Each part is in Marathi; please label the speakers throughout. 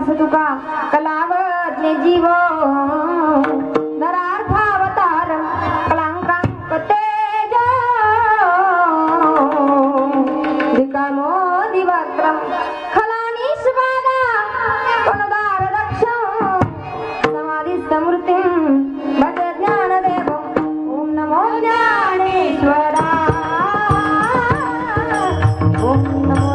Speaker 1: दास तुका कलावज्ञ जीव नरार्थावतार कलांकांक तेज दिकामो दिवक्रम खलानी स्वादा कोणदार दक्ष समाधी समृद्धिं भज ज्ञानदेवं ओम नमो ज्ञानेश्वरा ओम नमो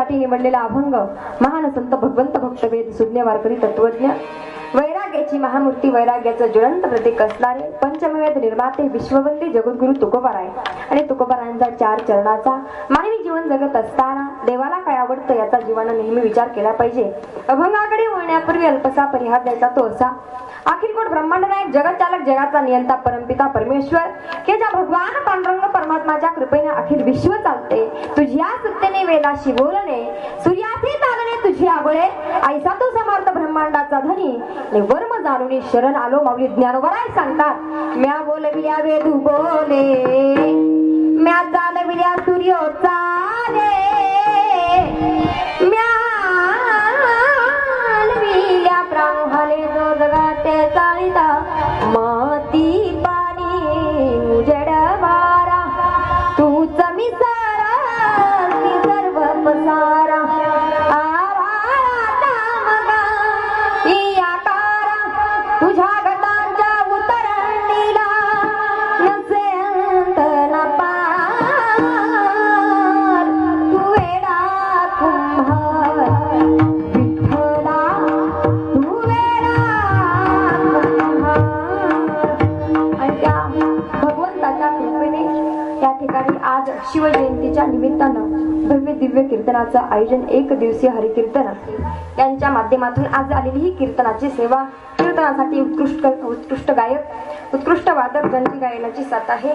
Speaker 2: निवडलेला अभंग महान संत भगवंत भक्तवेद सुज्ञ वारकरी तत्वज्ञ वैराग्याची महामूर्ती वैराग्याचं ज्वलंत प्रतीक असणारे पंचमवेद निर्माते विश्ववंदी जगद्गुरु तुकोबाराय आणि तुकोबारायांचा 4 चरणाचा मानवी जीवन जगत असताना देवाला काय आवडतं याचा जीवानं नेहमी विचार केला पाहिजे. अभंगाकडे वळण्यापूर्वी अल्पसा परिहार द्यायचा तो असा आखिर कोण ब्रह्मांड नायक जगत चालक जगाचा नियंता परमपिता परमेश्वर के ज्या भगवान पांडुरंग परमात्माच्या कृपेने अखिल विश्व चालते तुझ्या सत्तेने वेदाशी बोलणे सूर्याचे चालणे तुझी आवळे ऐसा तो समर्थ ब्रह्मांडाचा धनी वर्म जाणून शरण आलो माऊली ज्ञानोबराय सांगतात म्या बोलविल्या वेदू बोले म्या चालविल्या सूर्य चाले म्या चालविल्या ब्राह्मणे जो जगाते चालिता माती पाणी उजड वारा तूच मी सारा सर्व पसारा तुझ्या घटांच्या उतरणीला नसे अंत न पार तू वेडा कुंभार विठ्ठला तू वेडा कुंभार. आणि त्या भगवंताच्या कृपेने या ठिकाणी आज शिवजयंतीच्या जयंतीच्या निमित्तानं भव्य दिव्य कीर्तनाचं आयोजन एक दिवसीय हरिकीर्तन यांच्या माध्यमातून आज आलेली ही कीर्तनाची सेवा कीर्तनासाठी उत्कृष्ट गायक उत्कृष्ट वादक ज्यांची गायनाची साथ आहे,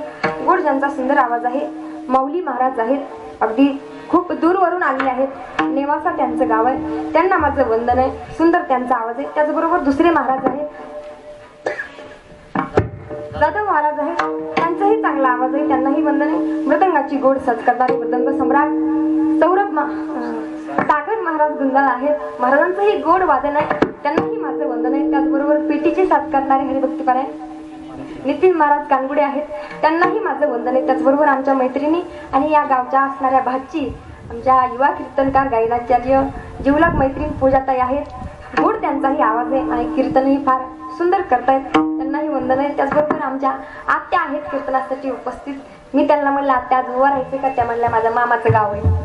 Speaker 2: गोड ज्यांचा सुंदर आवाज आहे, माऊली महाराज आहेत, अगदी खूप दूरवरून आलेले आहेत, नेवासा त्यांचं गाव आहे, त्यांना माझं वंदन आहे. सुंदर त्यांचा आवाज आहे. त्याचबरोबर दुसरे महाराज आहेत, जाधव महाराज आहेत, त्यांचाही चांगला आवाज आहे, त्यांनाही वंदन आहे. मृदंगाची गोड साज करणारे मृदंग सम्राट सौरभ सागर महाराज गुंजाळ आहेत, महाराजांचंही गोड वादन आहे, त्यांनाही माझं वंदन आहे. त्याचबरोबर पेटीची साथ करणारे हरिभक्तीपरायण नितीन महाराज कानगुडे आहेत, त्यांनाही माझं वंदन आहे. त्याचबरोबर आमच्या मैत्रिणी आणि या गावच्या असणाऱ्या भाची आमच्या युवा कीर्तनकार गायनाचार्य जीवलग मैत्रीण पूजाताई आहेत, गोड त्यांचाही आवाज आहे आणि कीर्तनही फार सुंदर करतायत, त्यांनाही वंदन आहे. त्याचबरोबर आमच्या आत्या आहेत कीर्तनासाठी उपस्थित. मी त्यांना म्हणलं आत्या आज उभा राहायचे का? त्या म्हणल्या माझ्या मामाचं गाव आहे.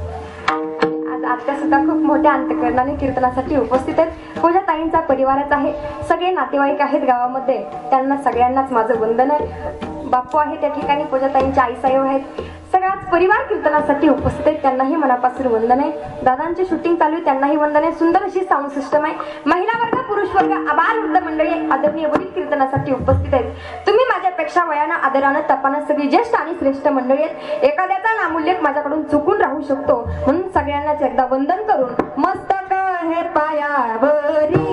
Speaker 2: आज आत्या सुद्धा खूप मोठ्या अंतकरणाने कीर्तनासाठी उपस्थित आहेत. पूजाताईंचा परिवारच आहे, सगळे नातेवाईक आहेत गावामध्ये, त्यांना सगळ्यांनाच माझं वंदन आहे. बापू आहे त्या ठिकाणी, पूजाताईंच्या आईसाहेब आहेत, सगळाच परिवार कीर्तनासाठी उपस्थित आहेत, त्यांनाही मनापासून वंदन आहे. दादांची शूटिंग चालू आहे, त्यांनाही वंदन आहे. सुंदर अशी साऊंड सिस्टम आहे. महिला वर्ग, पुरुष वर्ग, आबाल वृद्ध मंडळी आदरणीय वडील कीर्तनासाठी उपस्थित आहेत. तुम्ही माझ्यापेक्षा वयानं आदरानं तपानं सगळी ज्येष्ठ आणि श्रेष्ठ मंडळी आहेत. एखाद्याचा नामोल्लेख माझ्याकडून चुकून राहू शकतो, म्हणून सगळ्यांनाच एकदा वंदन करून मस्तक हे पायावरी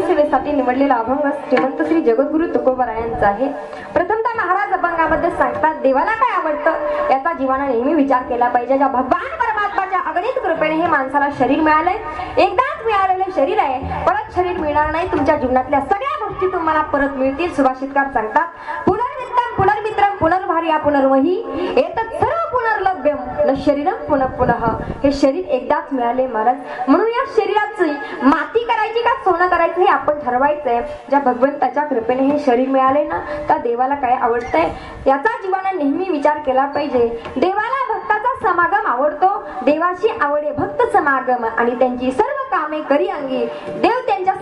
Speaker 2: सेवेसाठी निवडलेला अभंग श्रीमंत श्री जगद्गुरु तुकोबरायांचा आहे. प्रथमतः महाराज अभंगाबद्दल सांगतात, देवाला काय आवडतं याचा जीवानं नेहमी विचार केला पाहिजे. ज्या भगवान परमात्माच्या अगणित कृपेने हे माणसाला शरीर मिळालंय, एकदाच मिळालेलं शरीर आहे, परत शरीर मिळणार नाही. तुमच्या जीवनातल्या सगळ्या गोष्टी तुम्हाला परत मिळतील. सुभाषितकार सांगतात, पुनर्वित्तम पुनर्मित्रम पुनर्भार्या पुनर्वही एतत् सर्व पुनर्लभ्यम न शरीरम पुनः पुनः. हे शरीर एकदाच मिळाले महाराज, म्हणून या शरीराची माती करायची का सोनं करायचं हे आपण ठरवायचंय. ज्या भगवंताच्या कृपेने हे शरीर मिळाले ना, त्या देवाला काय आवडतंय याचा जीवानं नेहमी विचार केला पाहिजे. देवाला भक्ताचा समागम आवडतो, देवाशी आवडे भक्त समागम आणि त्यांची सर्व कामे करी अंगी. देव त्यांच्या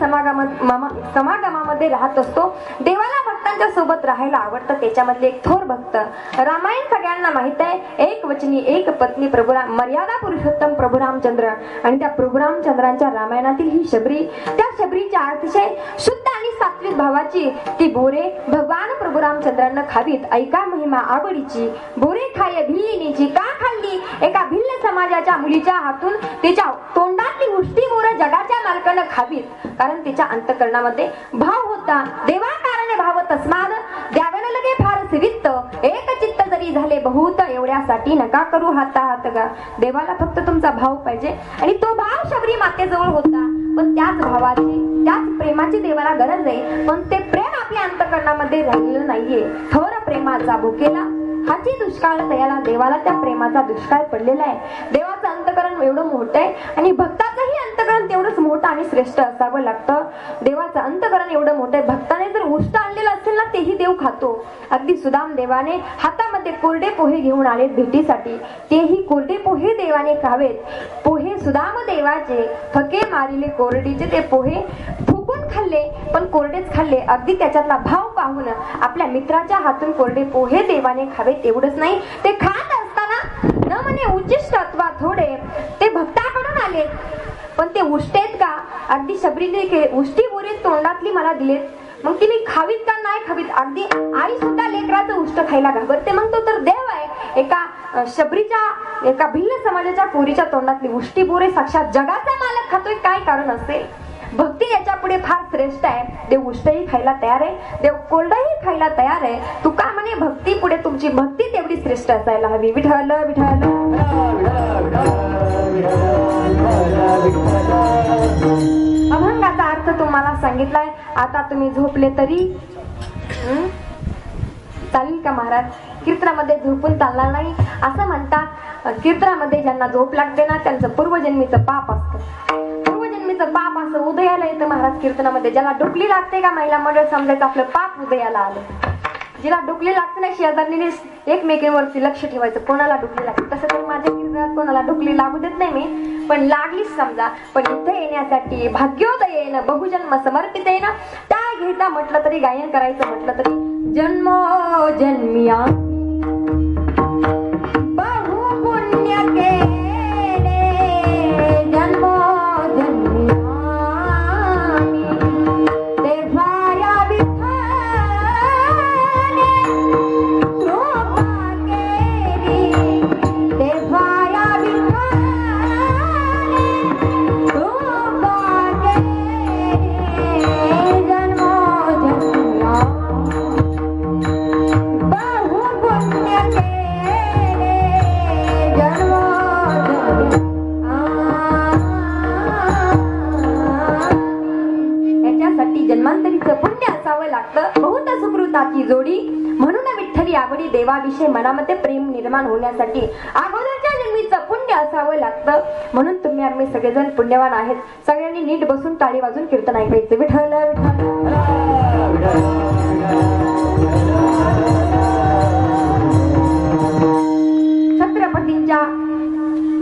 Speaker 2: समागमामध्ये राहत असतो. देवाला भक्तांच्या सोबत राहायला आवडतं. त्याच्यामधले एक थोर भक्त रामायण सगळ्यांना माहित आहे. एक वचनी एक पत्नी प्रभुराम, मर्यादा पुरुषोत्तम प्रभू रामचंद्र आणि त्या प्रभू रामचंद्रांच्या रामायणातील ही शबरी, त्या शबरीच्या अतिशय शुद्ध आणि सात्विक भावाची ती बोरे भगवान प्रभू रामचंद्रांना खावीत. ऐका महिमा आवडीची, बोरे खाय भिल्लिनीची. का खाल्ली? एका भिल्ल समाजाच्या मुलीच्या हातून तिच्या तोंडातली उष्टी बोर जगाच्या मालकानं खावीत, कारण तिच्या अंतकरणामध्ये भाव होता. देवा कारणे भाव तस्माद द्यावे न लगे फार सिवित्त, एक चित्त जरी झाले बहुत एवढ्यासाठी नका करू हाता हात गा. देवाला फक्त तुमचा भाव पाहिजे आणि तो भाव शबरी मातेजवळ होता, पण त्याच भावाची त्याच प्रेमाची देवाला गरज आहे, पण ते प्रेम आपल्या अंतकरणामध्ये राहिलेलं नाहीये. थोर प्रेमाचा भुकेला हाची दुष्काळ तयाला, देवाला त्या प्रेमाचा दुष्काळ पडलेला आहे. देवाचं अंतकरण एवढं मोठं आहे आणि भक्ताचंही अंतकरण तेवढंच मोठं आणि श्रेष्ठ असावं लागतं. देवाचं अंतकरण एवढं मोठं आहे, भक्ताने जर उष्ट आणलेलं असेल ना, तेही देव खातो. अगदी सुदाम देवाने हातामध्ये कोरडे पोहे घेऊन आले भेटीसाठी, तेही कोरडे पोहे देवाने खावेत. पोहे सुदाम देवाचे फके मारिले कोरडीचे, ते पोहे फुकून खाल्ले पण कोरडेच खाल्ले. अगदी त्याच्यातला भाव पाहून आपल्या मित्राच्या हातून कोरडे पोहे देवाने खावे. तेवढंच नाही, ते खात असताना न म्हणे उच्चिष्ट अथवा थोडे ते भक्ताकडून आले, पण ते उष्टेत का? अगदी शबरीने उष्टी बोरे तोंडातली मला दिलेत, मग ती मी खावीत का नाही खावीत? अगदी आई सुद्धा लेकराचं उष्ट खायला घाबरते, मग तो तर देव आहे. एका शबरीच्या एका भिल्ल समाजाच्या पोरीच्या तोंडातली उष्टी बोरे साक्षात जगाचा मालक खातोय, काय कारण असेल? भक्ती याच्या पुढे फार श्रेष्ठ आहे. देव उष्टही खायला तयार आहे, देव कोरडही खायला तयार आहे. तुका म्हणे भक्ती पुढे तुमची भक्ती तेवढी श्रेष्ठ असायला हवी. विठ्ठल विठ्ठल अभंगाचा अर्थ तुम्हाला सांगितलाय. आता तुम्ही झोपले तरी चालेल का महाराज? कीर्तनामध्ये झोपून चालणार नाही असं म्हणतात. कीर्तनामध्ये ज्यांना झोप लागते ना त्यांचं पूर्वजन्मीचं पाप असतं. पूर्वजन्मीचं पाप असं उदयाला येतं महाराज कीर्तनामध्ये. ज्याला डुकली लागते का महिला मंडळ समजायचं आपलं पाप उदयाला आलं. जिला डुकली लागते ना शेजारीने एकमेकींवरती लक्ष ठेवायचं कोणाला डुकली लागते. तसं तर माझ्या कीर्तनात कोणाला डुकली लागू देत नाही मी, पण लागलीच समजा. पण इथे येण्यासाठी भाग्योदय येणं बहुजन्म समर्पित येणं त्या घेता म्हटलं तरी गायन करायचं म्हटलं तरी जन्मो जन्मिया बहु पुण्य केले जन्मो जन्मिया देवाया जन्मांतरीचं पुण्य असावं लागतं. बहुत सुकृताची जोडी म्हणून विठ्ठली आवडी देवाविषयी मनामध्ये प्रेम निर्माण होण्यासाठी अगोदरच्या जन्मीचं पुण्य असावं लागतं. म्हणून तुम्ही आम्ही सगळेजण पुण्यवान आहेत. सगळ्यांनी नीट बसून टाळी वाजून कीर्तन ऐकायचं. विठ्ठल छत्रपतींच्या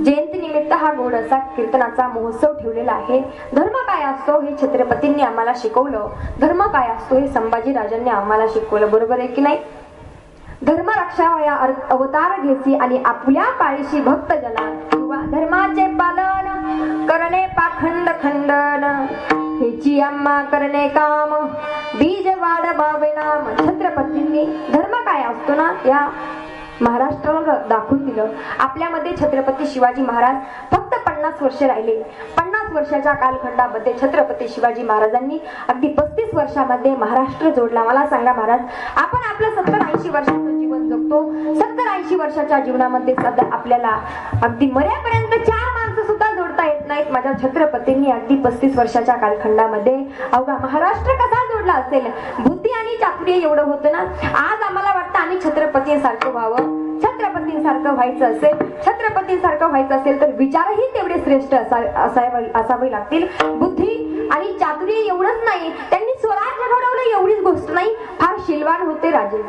Speaker 2: जयंती निमित्त हा गोड असा कीर्तनाचा महोत्सव ठेवलेला आहे. धर्म काय असतो हे छत्रपतींनी आम्हाला शिकवलं. धर्म काय असतो हे संभाजी राजांनी आम्हाला शिकवलं. बरोबर आहे की नाही? धर्म रक्षावया अवतार घेसी आणि आपल्या पाळीशी भक्त जना किंवा धर्माचे पालन करणे पाखंड खंडन हेची आम्हा करणे काम बीज वाढवावे नाम. छत्रपतींनी धर्म काय असतो ना या महाराष्ट्राला दाखवून दिलं. आपल्यामध्ये छत्रपती शिवाजी महाराज फक्त 50 वर्ष राहिले. 50 वर्षाच्या कालखंडामध्ये छत्रपती शिवाजी महाराजांनी अगदी 35 वर्षामध्ये महाराष्ट्र जोडला. मला सांगा महाराज, आपण आपलं 70-80 वर्षाचं जीवन जगतो. 70-80 वर्षाच्या जीवनामध्ये सध्या आपल्याला अगदी मर्यापर्यंत 4 माणसं सुद्धा जोडता येत नाहीत. माझ्या छत्रपतींनी अगदी 35 वर्षाच्या कालखंडामध्ये अवघा महाराष्ट्र कसा जोडला असेल. बुद्धी आणि चातुर्य एवढं होतं ना. आज आम्हाला वाटतं आम्ही छत्रपतींसारखं व्हावं. छत्रपतींसारखं व्हायचं असेल तर विचारही तेवढे श्रेष्ठ असावे लागतील. बुद्धी आणि चातुर्य एवढंच नाही, त्यांनी स्वराज्य घडवलं एवढीच गोष्ट नाही, फार शीलवान होते राजे.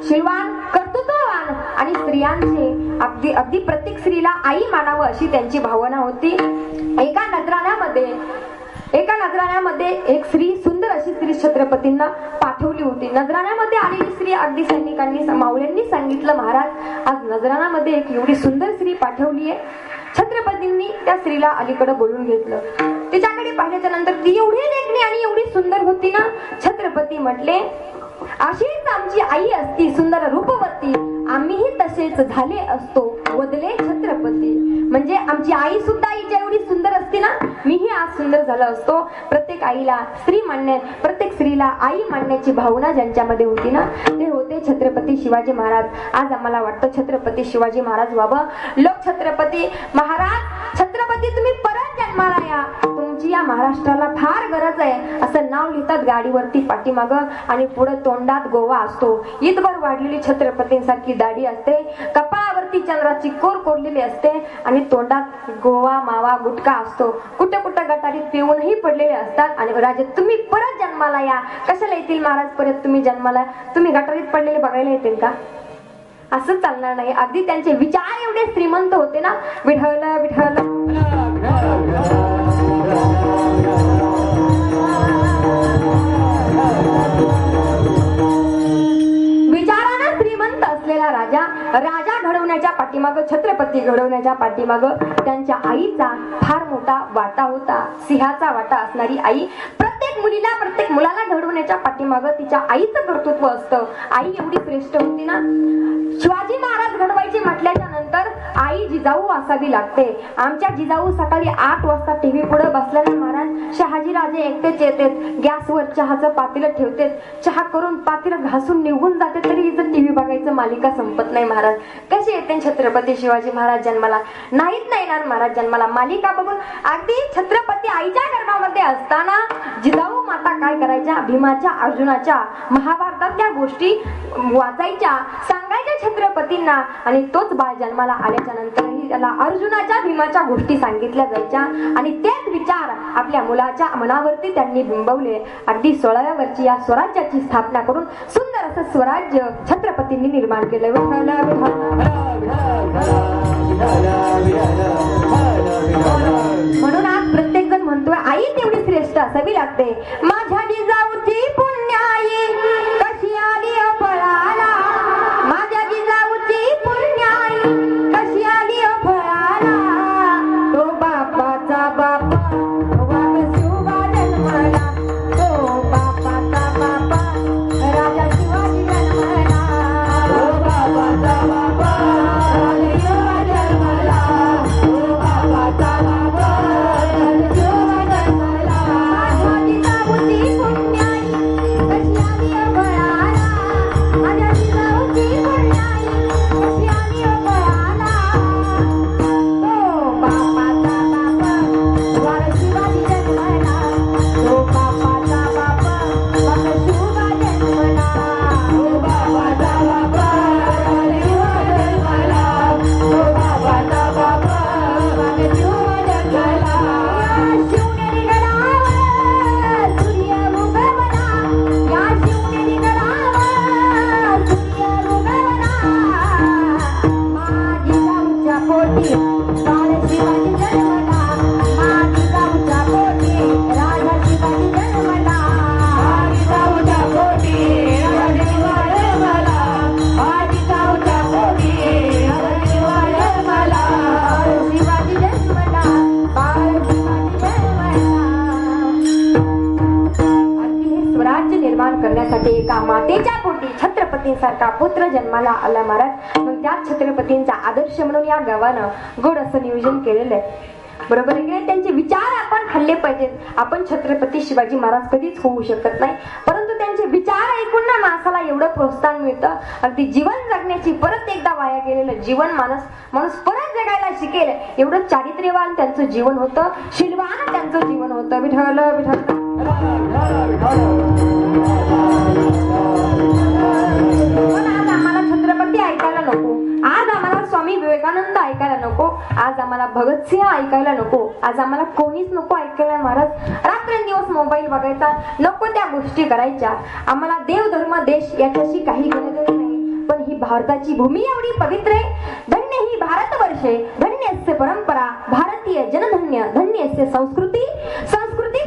Speaker 2: शीलवान, कर्तृत्ववान आणि स्त्रियांचे अगदी प्रत्येक स्त्रीला आई मानावं अशी त्यांची भावना होती. एका नजराण्यामध्ये एक स्त्री, सुंदर अशी स्त्री छत्रपतींना पाठवली होती. नजराण्यामध्ये आलेली स्त्री अगदी सैनिकांनी मावळ्यांनी सांगितलं, महाराज आज नजराण्यामध्ये एक एवढी सुंदर स्त्री पाठवली आहे. छत्रपतींनी त्या स्त्रीला अलीकडे बोलून घेतलं. तिच्याकडे पाहिल्याच्या नंतर ती एवढी देखणी आणि एवढी सुंदर होती ना. छत्रपती म्हटले, अशीच आमची आई असती सुंदर रूपवती, आम्हीही तसेच झाले असतो वदले छत्रपती. म्हणजे आमची आई सुद्धा आईच्या एवढी सुंदर असती ना, मीही आज सुंदर झालो असतो. प्रत्येक आईला स्त्री मानणे, प्रत्येक स्त्रीला आई मानण्याची भावना ज्यांच्यामध्ये होती ना, ते होते छत्रपती शिवाजी महाराज. आज आम्हाला वाटतं छत्रपती शिवाजी महाराज व्हावं. लोक छत्रपती महाराज, छत्रपती तुम्ही परत जन्माला या, तुमची या महाराष्ट्राला फार गरज आहे असं नाव लिहितात गाडीवरती पाठीमागं. आणि पुढे तोंडात गोवा असतो. ईदभर वाढलेली छत्रपतींसारखी दाढी असते, कपाळावरती चंद्राची कोर कोरलेली असते आणि तोंडात गोवा मावा गुटखा असतो. कुठे कुठे गटारीत पिऊनही पडलेले असतात. आणि राजे तुम्ही परत जन्माला या. कशाला येतील महाराज परत तुम्ही जन्माला? तुम्ही गटारीत पडलेले बघायला येतील का? असं चालणार नाही. अगदी त्यांचे विचार एवढे श्रीमंत होते ना. विठ्ठल विठ्ठल विचारानं श्रीमंत असलेला राजा घडवण्याच्या पाठीमागं, छत्रपती घडवण्याच्या पाठीमागं त्यांच्या आईचा फार मोठा वाटा होता. सिंहाचा वाटा असणारी आई प्रत्येक मुलीला, प्रत्येक मुलाला घडवण्याच्या पाठीमागं तिच्या आईचं कर्तृत्व असतं. आई एवढी श्रेष्ठ होती ना. शिवाजी महाराज घडवायचे म्हटल्याच्या नंतर आई आपली जिजाऊ असावी लागते. आमच्या जिजाऊ सकाळी 8 वाजता टीव्ही पुढे बसलेला महाराज शहाजीराजे एकटेच येतात, गॅसवर चहाचं पातेलं ठेवते, चहा करून पातेलं घासून निघून जाते, तरी हिचं टीव्ही बघायचं मालिका संपत नाही. महाराज कसे येते छत्रपती शिवाजी महाराज जन्माला? नाहीत नाही येणार महाराज जन्माला. मालिका बघून अगदी छत्रपती आईच्या गर्भामध्ये असताना जिजाऊ माता काय करायच्या? भीमाच्या अर्जुनाच्या महाभारतातल्या गोष्टी वाचायच्या, सांगायच्या छत्रपतींना, आणि तोच बाळ जन्माला आल्याच्या नंतरही त्याला अर्जुनाच्या भीमाच्या गोष्टी सांगितल्या जायच्या, आणि तेच विचार आपल्या मुलाच्या मनावरती त्यांनी बिंबवले. अगदी 16व्या वर्षी या स्वराज्याची स्थापना करून सुंदर असं स्वराज्य छत्रपतींनी निर्माण केलं. म्हणून आज प्रत्येक जण म्हणतोय आई तेवढी श्रेष्ठ असावी लागते. माझ्या जिजाऊची पुण्याई कशी आली फळाला, माझ्या जिजाऊची पुण्याई कशी आली फळाला, तो बापाचा बापा वाघ शिवा जन्मला, तो बापाचा बापा राजा शिवाजी जन्मला, तो बापाचा बापा राजा शिवा जन्मला, तो बापाचा बापा राजा शिवा जन्मला. माझ्या जिजाऊची पुण्याई कशी आली फळाला, माझ्या जिजाऊची पुण्याई कशी आली फळाला, तो बापाचा बापा वाघ शिवाजी जन्मला, तो बापाचा बापा वाघ शिवा जन्मला, तो बापाचा बापा राजा शिवा जन्मला, तो बापाचा बापा वाघ शिवा जन्मला. शिवनेरी गडावर सूर्य उगवला, या शिवनेरी गडावर सूर्य उगवला, माझी जाऊच्या पोटी बाळ शिवाजी जन्मला, माझी जाऊच्या पोटी राजा शिवाजी जन्मला, माझी जाऊच्या पोटी राजा शिवा जन्मला, माझी जाऊच्या पोटी राजा शिवा जन्मला, शिवाजी जन्मला, बाळ शिवाजी जन्मला. अगदी हे स्वराज्य निर्माण करण्यासाठी एका मातेच्या पोटी छत्रपतींसारखा पुत्र जन्माला आला महाराज. मग त्याच छत्रपतींचा आदर्श म्हणून या गावानं गोड असं नियोजन केलेलं आहे. बरोबर आहे की नाही? त्यांचे विचार आपण खाल्ले पाहिजेत. आपण छत्रपती शिवाजी महाराज कधीच होऊ शकत नाही, परंतु त्यांचे विचार ऐकून ना माणसाला एवढं प्रोत्साहन मिळतं. अगदी जीवन जगण्याची परत एकदा वाया गेलेलं जीवन माणूस परत जगायला शिकेल एवढं चारित्र्यवान त्यांचं जीवन होतं, शीलवान त्यांचं जीवन होतं. विठ्ठल विठ्ठल. पण आज आम्हाला छत्रपती ऐकायला नको, आज आम्हाला स्वामी विवेकानंद ऐकायला नको, आज आम्हाला भगतसिंह ऐकायला नको, आज आम्हाला कोणीच नको ऐकायला महाराज. रात्रंदिवस मोबाईल बघायचा, नको त्या गोष्टी करायच्या. आम्हाला देव धर्म देश याच्याशी काही गरज नाही, पण ही भारताची भूमी एवढी पवित्र आहे. धन्य ही भारतवर्षे, धन्य अस्य परंपरा, भारतीय जनधन्य, धन्य अस्य संस्कृती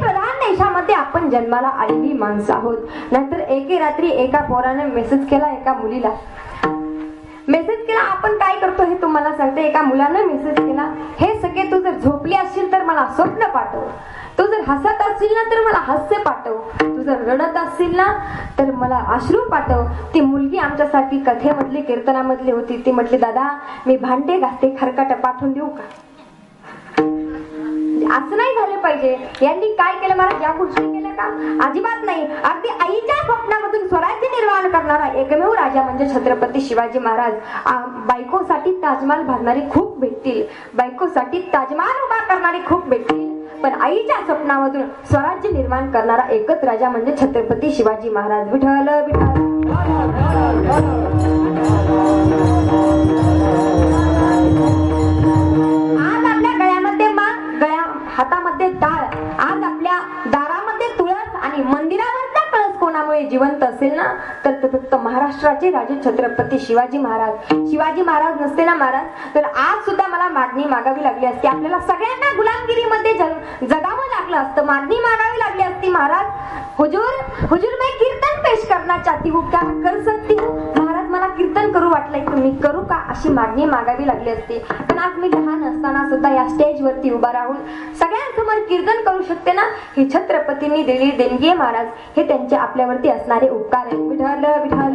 Speaker 2: प्रधान देशामध्ये आपण जन्माला आलेली माणसं आहोत. नंतर एके रात्री एका पोराने मेसेज केला एका मुलीला. मेसेज केला, आपण काय करतो हे तुम्हाला सांगते. एका मुलानं मेसेज केला, हे सगळे तू जर झोपली असशील तर मला स्वप्न पाठव, तू जर हसत असशील ना तर मला हास्य पाठव, तू जर रडत असशील ना तर मला अश्रू पाठव. ती मुलगी आमच्यासाठी कथेमधली कीर्तनामधली होती. ती म्हटली, दादा मी भांडे घासते, खरकाट पाठवून देऊ का? असं नाही झालं पाहिजे. यांनी काय केलं महाराज? या गोष्टी केल्या का? अजिबात नाही. अगदी आईच्या स्वप्नामधून स्वराज्य निर्माण करणारा एकमेव राजा म्हणजे छत्रपती शिवाजी महाराज. बायकोसाठी ताजमहाल बांधणारी खूप भेटतील, बायकोसाठी ताजमहाल उभा करणारी खूप भेटतील, पण आईच्या स्वप्नामधून स्वराज्य निर्माण करणारा एकच राजा म्हणजे छत्रपती शिवाजी महाराज. विठ्ठल विठ्ठल. आज आपल्या गळ्यामध्ये हातामध्ये टाळ, आज आपल्या दारामध्ये तुळस आणि मंदिरावरचा कळस कोणामुळे जिवंत असेल ना तर फक्त महाराष्ट्राचे राजे छत्रपती शिवाजी महाराज. शिवाजी महाराज नसते ना महाराज तर आज सुद्धा मला मागणी मागावी लागली असती. आपल्याला सगळ्यांना गुलामगिरीमध्ये जगावं लागलं असतं, मागणी मागावी लागली असती. महाराज हुजूर मैं कीर्तन पेश करना चाहती हूँ, क्या कर सकती हूँ? महाराज मला कीर्तन करू वाटलंय, तुम्ही करू का? अशी मागणी मागावी लागली असती. पण आज मी लहान असताना सुद्धा या स्टेजवरती उभा राहून सगळ्यांसमोर कीर्तन करू शकते ना, ही छत्रपतींनी दिलेली देणगी आहे महाराज. हे त्यांचे आपल्यावरती असणारे उपकार आहेत. विठ्ठल विठ्ठल.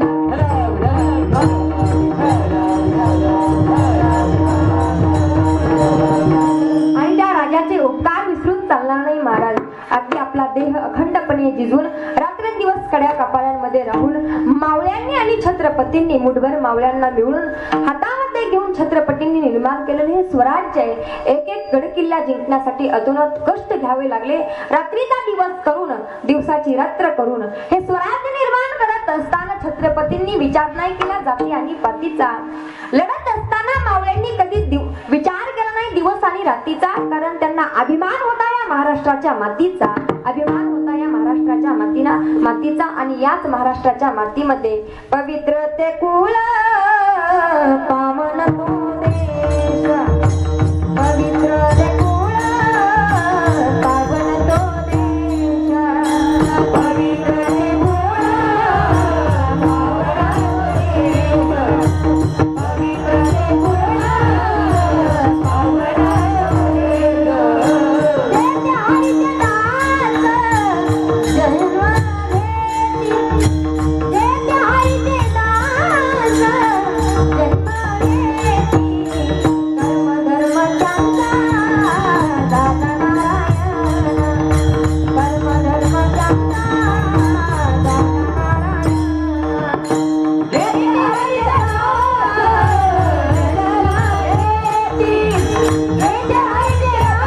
Speaker 2: जिजून रात्रंदिवस कड्या कपाळांमध्ये राहून मावळ्यांनी आणि छत्रपतींनी मुठभर मावळ्यांना मिळून हातामध्ये घेऊन छत्रपतींनी निर्माण केलेले हे स्वराज्य आहे. एक एक गड किल्ला जिंकण्यासाठी अतोनात कष्ट घ्यावे लागले. रात्रीचा दिवस करून दिवसाची रात्र करून हे स्वराज्य निर्माण करत असताना छत्रपतींनी विचार नाही केला जाती आणि पातीचा. लढत असताना मावळ्यांनी कधी विचार केला नाही दिवस आणि रात्रीचा, कारण त्यांना अभिमान होता या महाराष्ट्राच्या मातीचा. अभिमान होता या महाराष्ट्राच्या मातीचा. आणि याच महाराष्ट्राच्या मातीमध्ये पवित्र ते कुळ पावन तो देश, पवित्र ते कुळ पावन तो देश, पवित्र ते कुळ पावन तो देश, पवित्र ते कुळ पावन तो देश. जय हरी दास जन्म घेती, जय हरी दास जन्म घेती, कर्म धर्म त्यांचा दाता नारायण, कर्म धर्म त्यांचा दाता नारायण. जय हरी दास जन्म घेती, जय हरी दास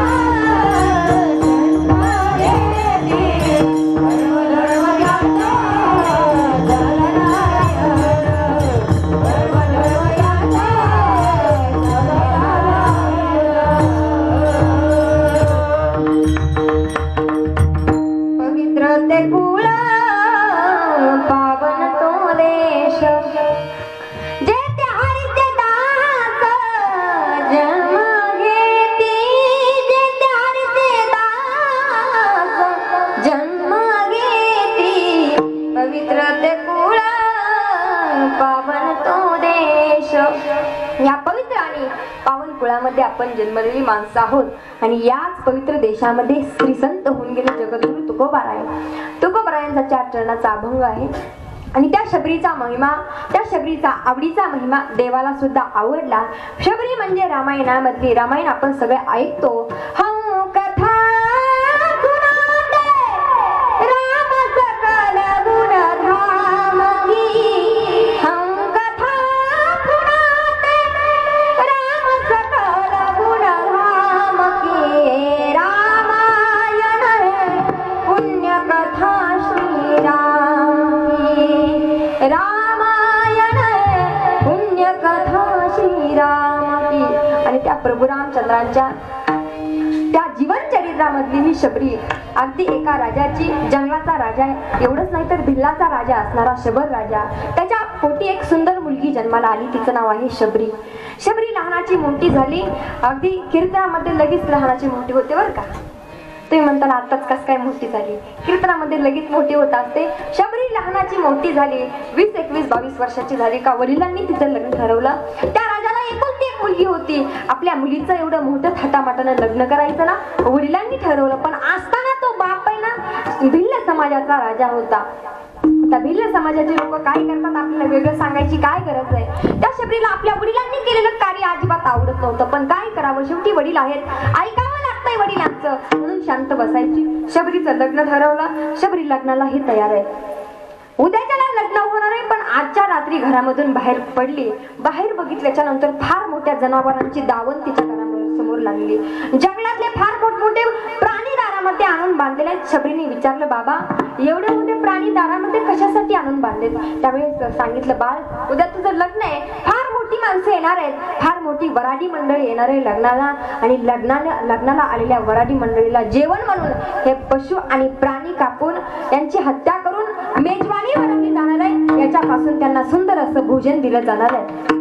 Speaker 2: जन्म घेती, कर्म धर्म त्यांचा दाता नारायण, कर्म धर्म त्यांचा दाता नारायण. पवित्र ते कुळ पावन तो देश, जे त्या हरीचे दास जन्म घेती, जे त्या हरीचे दास जन्म घेती, पवित्र ते कुळ पावन तो देश. या पवित्र आणि पावन कुळामध्ये आपण जन्मलेली माणसं आहोत. आणि याच पवित्र देशामध्ये श्री संत होऊन गेले जगद्गुरु तुकोबाराय. तुकोबारायांचा 4 चरणाचा अभंग आहे. आणि त्या शबरीचा महिमा, त्या शबरीचा आवडीचा महिमा देवाला सुद्धा आवडला. शबरी म्हणजे रामायणामधली. रामायण आपण सगळे ऐकतो. हम कथा गुणाते राम सकल गुण धामगी, हम कथा गुणाते राम सकल गुण धामगी, रामायण है पुण्य कथा श्रीराम की, रामायण है पुण्य कथा श्रीराम की. आणि त्या प्रभू रामचंद्रांच्या त्या जीवन चरित्रामधली ही शबरी अगदी एका राजाची, जंगलाचा राजा एवढंच नाही तर भिल्लाचा राजा असणारा शबर राजा, त्याच्या पोटी एक सुंदर मुलगी जन्माला आली. तिचं नाव आहे शबरी. शबरी लहानाची मोठी झाली. अगदी कीर्तनामध्ये लगेच लहानाची मोठी होते बरं का. तुम्ही म्हणताना आताच कस काय मोठी झाली, कीर्तनामध्ये लगेच मोठी होत असते. शबरी लहानाची मोठी झाली. 20, 21, 22 वर्षाची झाली का वडिलांनी तिचं लग्न ठरवलं. त्या राजाला एकुलती एक मुलगी होती. आपल्या मुलीचं एवढं मोठं थाटामाटानं लग्न करायचं ना वडिलांनी ठरवलं. पण असताना तो बाप आहे ना भिल्ल समाजाचा राजा होता. आता भिल्ल समाजाचे लोक काय करतात आपल्याला वेगळं सांगायची काय गरज आहे. त्या शबरीला आपल्या वडिलांनी केलेलं कार्य अजिबात आवडत नव्हतं. पण काय करावं, शेवटी वडील आहेत, ऐकावं लागतंय वडिलांचं, म्हणून शांत बसायची. शबरीचं लग्न ठरवलं. शबरी लग्नाला ही तयार आहे. उद्याच्याला लग्न होणार आहे. पण आजच्या रात्री घरामधून बाहेर पडली. बाहेर बघितल्याच्या नंतर फार मोठ्या जनावरांची दावण तिच्या घरासमोर लागली. जंगलातले फार मोठमोठे प्राणी दारामध्ये आणून बांधलेले आहेत. शबरीने विचारलं, बाबा एवढे मोठे प्राणी दारामध्ये कशासाठी आणून बांधलेत. त्यावेळेस सांगितलं, बाळ उद्या तुझं लग्न आहे, फार मोठी माणसं येणार आहेत, फार मोठी वराडी मंडळी येणार आहे लग्नाला. आणि लग्नाला आलेल्या वराडी मंडळीला जेवण म्हणून हे पशु आणि प्राणी कापून यांची हत्या करून मेजवानी बनवली जाणार आहे. याच्यापासून त्यांना सुंदर असं भोजन दिलं जाणार आहे.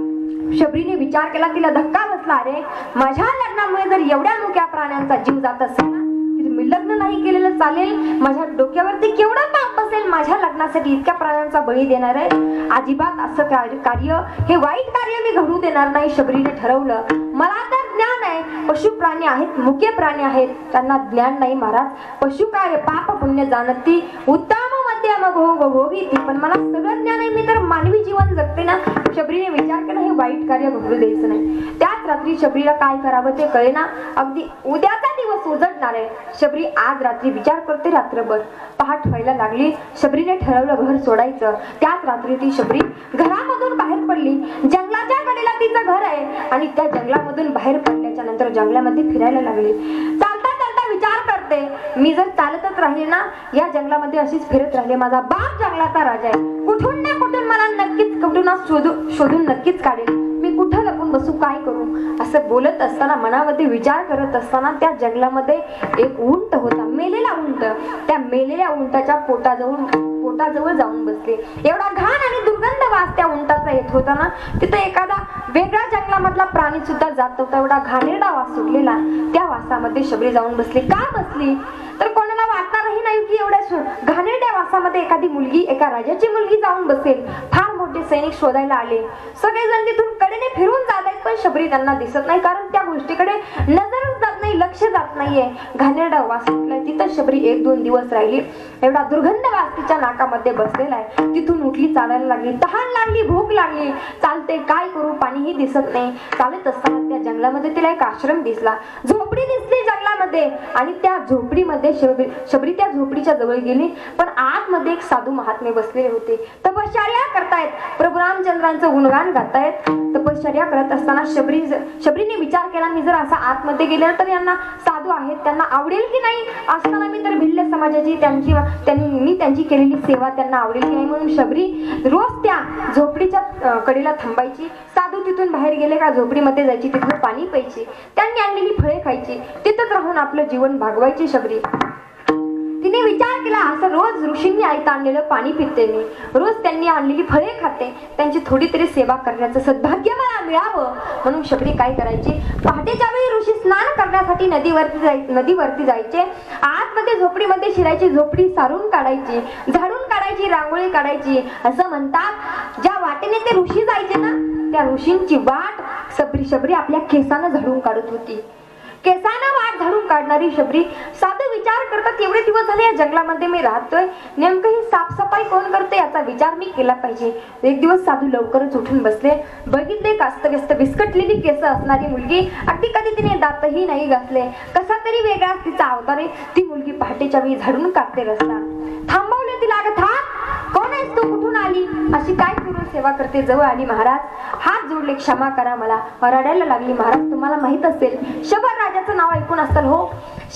Speaker 2: शबरीने विचार केला. तिला धक्का बसला, अरे माझ्या लग्नामुळे जर एवढ्या मुक्या प्राण्यांचा जीव जात असेल ना, मी लग्न नाही केलेलं चालेल. माझ्या डोक्यावरती केवढं पाप असेल माझ्या लग्नासाठी इतक्या प्राण्यांचा बळी देणार आहे. अजिबात असं कार्य, हे वाईट कार्य मी घडू देणार नाही. शबरीने ठरवलं. मला तर ज्ञान आहे, पशु प्राणी आहेत, मुके प्राणी आहेत, त्यांना ज्ञान नाही महाराज. पशु काय पाप पुण्य जाणती, उत्तम मध्यम भोग भोगी ती, पण मला सगळं ज्ञान आहे, मी तर मानवी जीवन जगते ना. शबरीने विचार केला, हे वाईट कार्य कार्य घडू द्यायचं नाही. त्याच रात्री शबरीला काय करावं ते कळेना. अगदी उद्याचा दिवस उजडणार आहे. शबरी आज रात्री विचार करते. रात्रभर पहाट व्हायला लागली. शबरीने ठरवलं घर सोडायचं. त्याच रात्री ती शबरी घरामधून बाहेर पडली. जंगलाच्या कडेला तिचं घर आहे आणि त्या जंगलामधून बाहेर पडल्याच्या नंतर जंगलामध्ये फिरायला लागली. चालता चालता विचार करते, मी जर चालतच राहिले ना या जंगलामध्ये अशीच फिरत राहिले, माझा बाप जंगलाचा राजा आहे, कुठून ना कुठून मला नक्कीच कुठून शोधून नक्कीच काढेल. मी कुठं लपून बसू, काय करू. असं बोलत असताना मनामध्ये विचार करत असताना त्या जंगलामध्ये एक उंट होता, मेलेला उंट. त्या मेलेल्या उंटाच्या पोटाजवळ जाऊन बसले. एवढा घाण आणि दुर्गंध वास त्या उंटाचा येत होता ना, तिथे एखादा वेगळ्या जंगलामधला प्राणी सुद्धा जात होता. एवढा घाणेरडा वास सुटलेला. त्या वासामध्ये शबरी जाऊन बसली. का बसली तर कोणाला वाटणारही नाही की एवढ्या घाणेरड्या वासामध्ये एखादी मुलगी, एका राजाची मुलगी जाऊन बसेल. फार मोठे सैनिक शोधायला आले. सगळेजण तिथून कडेने फिरून जात आहेत, पण शबरी त्यांना दिसत नाही, कारण त्या गोष्टीकडे नजरच जात नाही, लक्ष जात नाहीये. घाणेरडा वास सुटलाय. तिथं शबरी 1-2 दिवस राहिली. एवढा दुर्गंध वास तिच्या नाकामध्ये बसलेला आहे. तिथून उठली, चालायला लागली. तहान लागली, भूक लागली. चालते, काय करू, पाणीही दिसत नाही. चालत असताना त्या जंगलामध्ये तिला एक आश्रम दिसला. झोपडी दिसली जंगलामध्ये आणि त्या झोपडीमध्ये शबरी त्या झोपडीच्या जवळ गेली. पण आतमध्ये एक साधू महात्मे बसलेले होते. तपश्चर्या करतायत, प्रभू रामचंद्रांचं गुणगान गातायत. तपश्चर्या करत असताना शबरीने विचार केला, मी जर असा आतमध्ये गेले तर यांना साधू आहेत, त्यांना आवडेल की नाही. असताना मी तर भिल्ल समाजाची मी त्यांची केलेली सेवा त्यांना आवडेल की नाही. म्हणून शबरी रोज त्या झोपडीच्या कडेला थांबायची. साधू तिथून बाहेर गेले का झोपडीमध्ये जायची, तिथून पाणी प्यायची, त्यांनी आणलेली फळे खायची, तिथंच राहून आपलं जीवन भागवायची शबरी. तिने विचार केला, असं रोज ऋषींनी आयतं आणलेलं पाणी पिते मी, रोज त्यांनी आणलेली फळे खाते, त्यांची थोडी तरी सेवा करण्याचं सद्भाग्य मला मिळावं. म्हणून शबरी काय करायची, पहाटेच्या वेळी ऋषी स्नान करण्यासाठी नदीवरती जायचे. आतमध्ये झोपडीमध्ये शिरायची, झोपडी सारून काढायची, झाडून काढायची, रांगोळी काढायची. असं म्हणतात ज्या वाटेने ते ऋषी जायचे ना, त्या ऋषींची वाट शबरी आपल्या केसानं झाडून काढत होती. केसानं वाट झाडून काढणारी शबरी. साधू विचार करतात, एवढे दिवस झाले या जंगलामध्ये मी राहतोय, नेमकं ही साफसफाई कोण करते याचा विचार मी केला पाहिजे. एक दिवस साधू लवकरच उठून बसले. बघितले कास्तव्यस्त विस्कटलेली केस असणारी मुलगी, अगदी कधी तिने दातही नाही घासले, कसा तरी वेगळा तिचा अवतार आहे. ती मुलगी पहाटेच्या वेळी झाडून काढते रस्ता. थांबवले तिला, अगं थांब, कोण आहेस तू, कुठून आली, अशी काय करून सेवा करते. जवळ आली, महाराज हात जोडले, क्षमा करा मला. रडायला लागली. महाराज तुम्हाला माहित असेल, शबर राजाचं नाव ऐकून असताल हो.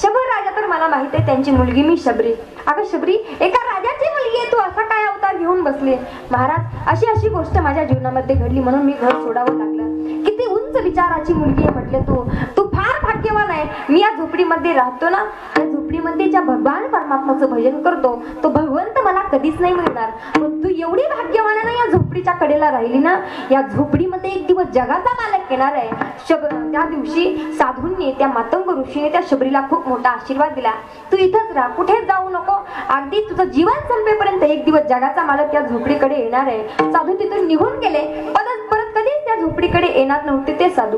Speaker 2: शबर राजा तर मला माहित आहे, त्यांची मुलगी मी शबरी. अगं शबरी, एका राजाची मुलगी आहे, तू असा काय अवतार घेऊन बसले. महाराज अशी गोष्ट माझ्या जीवनामध्ये घडली, म्हणून मी घर सोडावं लागलं. किती उंच विचाराची मुलगी आहे म्हटले तू फार भाग्यवान आहे. मी या झोपडीमध्ये राहतो ना, त्या झोपडीमध्ये ज्या भगवान परमात्माचं भजन करतो तो भगवंत मला कधीच नाही मिळणार. पण तू एवढी भाग्यवान आहे ना, या झोपडीच्या कडेला राहिली ना, या झोपडीमध्ये एक दिवस जगाचा मालक येणार आहे. त्या दिवशी साधूंनी, त्या मातंग ऋषीने त्या शबरीला खूप मोठा आशीर्वाद दिला. तू इथंच राहा, कुठेच जाऊ नको, अगदी तुझं जीवन संपेपर्यंत एक दिवस जगाचा मालक त्या झोपडीकडे येणार आहे. साधू तिथून निघून गेले. परत कधीच त्या झोपडीकडे येणार नव्हते ते साधू.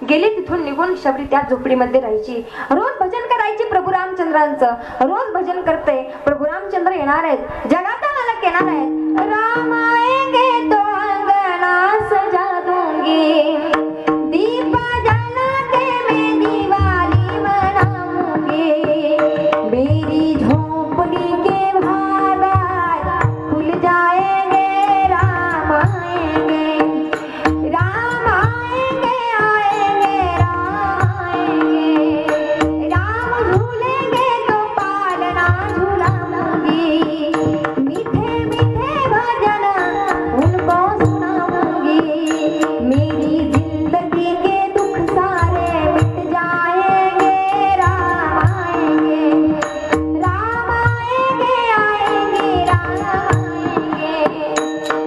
Speaker 2: गेले तिथून निघून. शबरी त्या झोपडीमध्ये राहायची, रोज भजन करायची प्रभू रामचंद्रांचं. रोज भजन करते, प्रभू रामचंद्र येणार आहेत, जगाचा मालक येणार आहेत. राम आएंगे तो अंगना सजा दूंगी, दीप जला के मैं दिवाली मनाऊंगी, मेरी झोपड़ी के बाहर खुल जाएंगे, राम आएंगे, राम आएंगे, आएंगे, राम आएंगे, राम झूलेंगे तो पालना झूलाऊंगी, मीठे मीठे भजन उनको सुनाऊंगी, मेरी जिंदगी के दुख सारे मिट जाएंगे, राम आएंगे, राम आएंगे, आएंगे, राम आएंगे.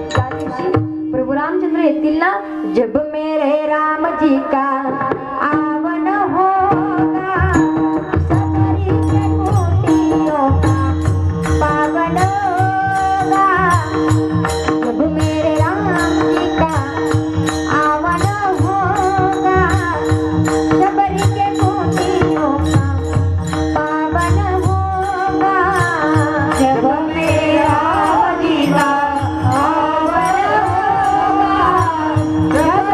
Speaker 2: त्या दिवशी प्रभू रामचंद्र येतील ना, जब मेरे राम जी का आवन होगा, सबरी के कोटियों का पावन होगा, जब मेरे राम जी का आवन होगा, सबरी के कोटियों का पावन होगा, जब मेरा जी का आवन होगा, जब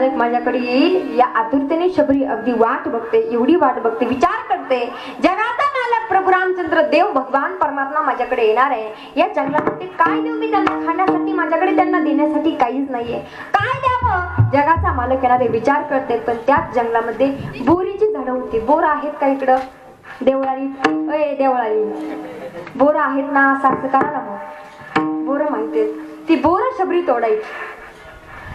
Speaker 2: मालक माझ्याकडे येईल या आतुरतेने शबरी अगदी वाट बघते, एवढी वाट बघते, विचार करते. जगाचा मालक प्रभू रामचंद्र देव भगवान परमात्मा माझ्याकडे येणार आहे. या जंगलामध्ये काय देऊ मी त्यांना खाण्यासाठी? माझ्याकडे त्यांना देण्यासाठी काहीच नाहीये. काय द्यावं? जगाचा मालक येणार आहे विचार करते. पण त्याच जंगलामध्ये बोरीची झाडं होती. बोर आहेत का इकडं? देवळाली, अय देवळाली, बोर आहेत ना? असं करा ना मग. बोरं माहितीये, ती बोरं शबरी तोडायची.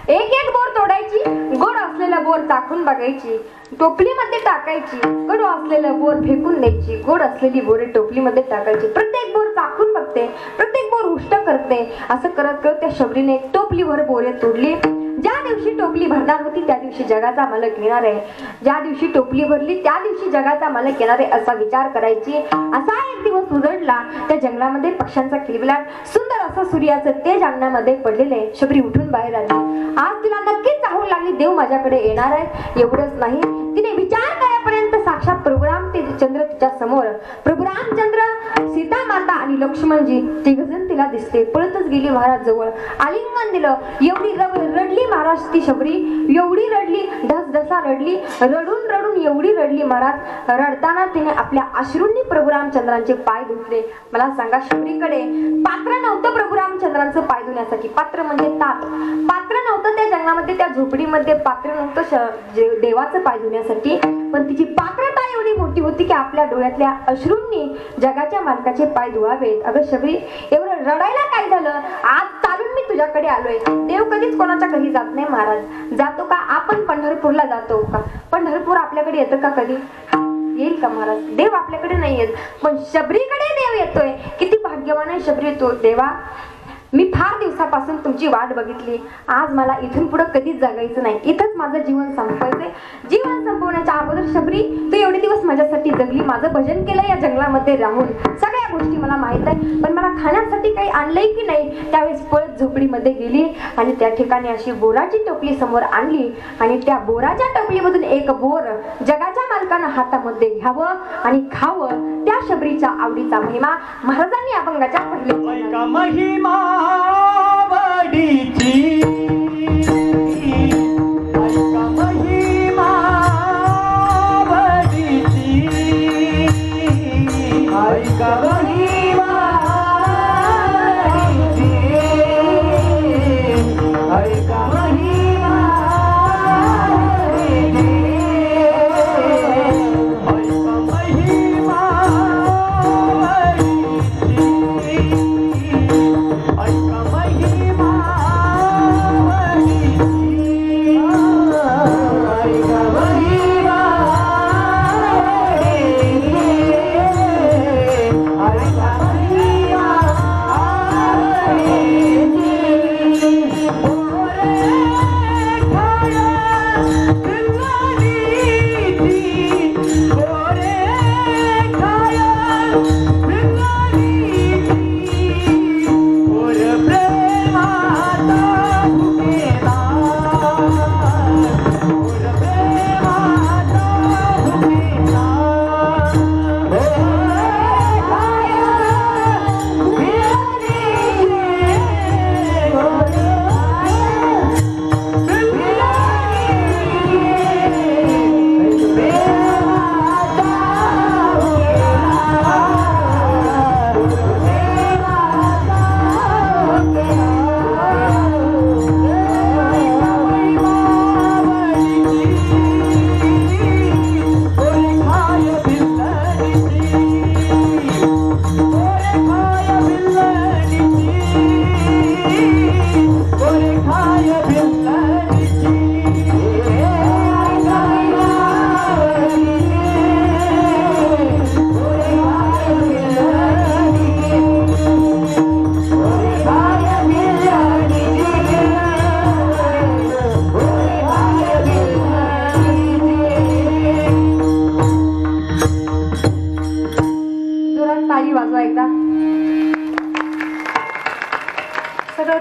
Speaker 2: एक एक बोर तोडायची, गोड असलेला बोर चाखून बघायची, टोपलीमध्ये टाकायची. कडू असलेलं बोर फेकून द्यायची, गोड असलेली बोरे टोपलीमध्ये टाकायची. प्रत्येक बोर चाखून बघते, प्रत्येक बोर उष्ट करते. असं करत करत त्या शबरीने एक टोपलीभर बोरे तोडली. ज्या दिवशी टोपली भरणार होती त्या दिवशी जगाचा मालक येणार आहे. ज्या दिवशी टोपली भरली त्या दिवशी जगाचा मालक येणार आहे असा विचार करायची. असा एक दिवस उजडला. त्या जंगलामध्ये पक्ष्यांचा किलबिलाट, सुंदर असं सूर्याचं तेज अंगणामध्ये पडलेले. शबरी उठून बाहेर आली. आज तिला नक्कीच चाहून लागली देव माझ्याकडे येणार आहे. एवढंच नाही, तिने विचार करापर्यंत साक्षात प्रभू रामचंद्र तिच्या समोर. प्रभू रामचंद्र, सीता माता आणि लक्ष्मणजी तिघजण तिला दिसते. पळतच गेली महाराज जवळ, आलिंगन दिलं. एवढी रडली महाराज ती शबरी, एवढी रडली, ढसढसा रडली, रडून रडून एवढी रडली महाराज. रडताना तिने आपल्या अश्रूंनी प्रभू रामचंद्रांचे पाय धुतले. मला सांगा, शबरीकडे पात्र नव्हतं प्रभू रामचंद्रांचं पाय धुण्यासाठी. पात्र म्हणजे ताट. पात्र नव्हतं त्या जंगलामध्ये, त्या झोपडीमध्ये पात्र नव्हतं देवाचं पाय धुण्यासाठी. पण तिची पात्रता एवढी मोठी होती की आपल्या डोळ्यातल्या अश्रूंनी जगाच्या मालकाचे पाय धुवावेत. अगं शबरी, एवढं रडायला काय झालं? आज चालून मी तुझ्याकडे आलोय. देव कधीच कोणाच्या घरी जात नाही महाराज. जातो का? आपण पंढरपूरला जातो का? पंढरपूर आपल्याकडे येतं का कधी? येईल का महाराज? देव आपल्याकडे नाही येत, पण शबरीकडे देव येतोय. किती भाग्यवान आहे शबरी तू. देवा, मी फार दिवसापासून तुमची वाट बघितली. आज मला इथून पुढे कधीच जगायचं नाही. इथंच माझं जीवन संपवायचंय. जीवन संपवण्याच्या अगोदर शबरी तू एवढे दिवस माझ्यासाठी जगली, माझं भजन केलं या जंगलामध्ये राहून. सगळ्या गोष्टी मला माहित आहे. पण मला खाण्यासाठी काही आणलंय की नाही? त्यावेळेस पळत झोपडीमध्ये गेली आणि त्या ठिकाणी अशी बोराची टोपली समोर आणली. आणि त्या बोराच्या टोपलीमधून एक बोर जगाच्या मालकानं हातामध्ये घ्यावं आणि खावं. त्या शबरीच्या आवडीचा महिमा महाराजांनी अभंगाच्या पहिल्या
Speaker 3: महिमा वडीची, ऐका महिमा वडीची, ऐका महिमा वडीची, ऐका महिमा वडीची, ऐका महिमा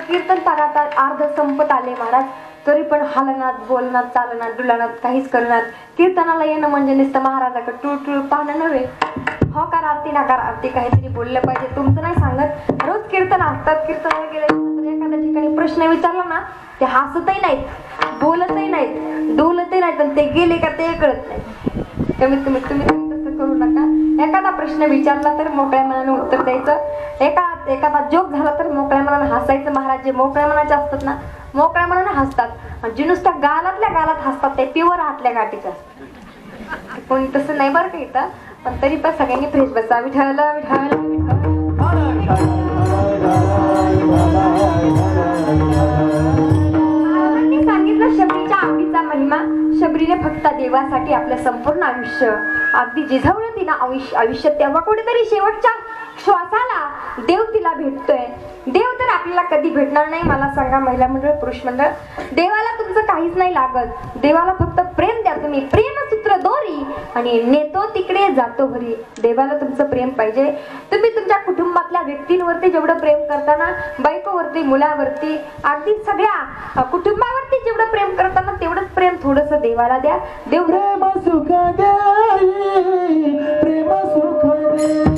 Speaker 2: कीर्तन पारात अर्ध संपत आले महाराज. तरी पण हालनात, बोलनात, चालनात, डुलनात काहीच करणार. कीर्तनाला येणं म्हणजे नुसतं महाराजाकडे टूळ पाहणं नव्हे. होकार आरती नाकार आरती काहीतरी बोललं पाहिजे. तुमचं नाही सांगत, रोज कीर्तन असतात. कीर्तनाला गेल्यानंतर एखाद्या ठिकाणी प्रश्न विचारला ना ते हसतही नाहीत, बोलतही नाहीत, डोलतही नाहीत, पण ते गेले का ते कळत नाही. कमीत कमी तुम्ही तसं करू नका. एखादा प्रश्न विचारला तर मोकळ्या मनाने उत्तर द्यायचं, एखादा जोक झाला तर मोकळ्या मनाने हसायचं. महाराज जे मोकळ्या मनाचे असतात ना, मोकळ्या मनाने हसतात, आणि जे नुसत्या गालातल्या गालात हसतात ते प्युअर आतल्या गाठीचे असतात. कोणी तसं नाही बरं का इथं, पण तरी पण सगळ्यांनी फ्रेश बसा. विठ्ठल विठ्ठल महाराजांनी सांगितलं शबरीच्या आवडीचा महिमा. शबरीने फक्त देवासाठी आपलं संपूर्ण आयुष्य अगदी जिझवलं तिनं आयुष्य. तेव्हा कुठेतरी शेवटच्या श्वासाला देव तिला भेटतोय. देव तर आपल्याला कधी भेटणार नाही. मला सांगा महिला मंडळ, पुरुष मंडळ, देवाला तुमचं काहीच नाही लागत. देवाला फक्त प्रेम द्या तुम्ही, प्रेमसूत्र दोरी, आणि नेतो तिकडे जातो घरी. देवाला तुमचं प्रेम पाहिजे. तुम्ही तुमच्या कुटुंबातल्या व्यक्तींवरती जेवढं प्रेम करताना, बायकोवरती, मुलावरती, अगदी सगळ्या कुटुंबावरती जेवढं प्रेम करताना तेवढंच प्रेम थोडंसं देवाला द्या. देव
Speaker 3: प्रेम सुख देई, प्रेम सुख देई.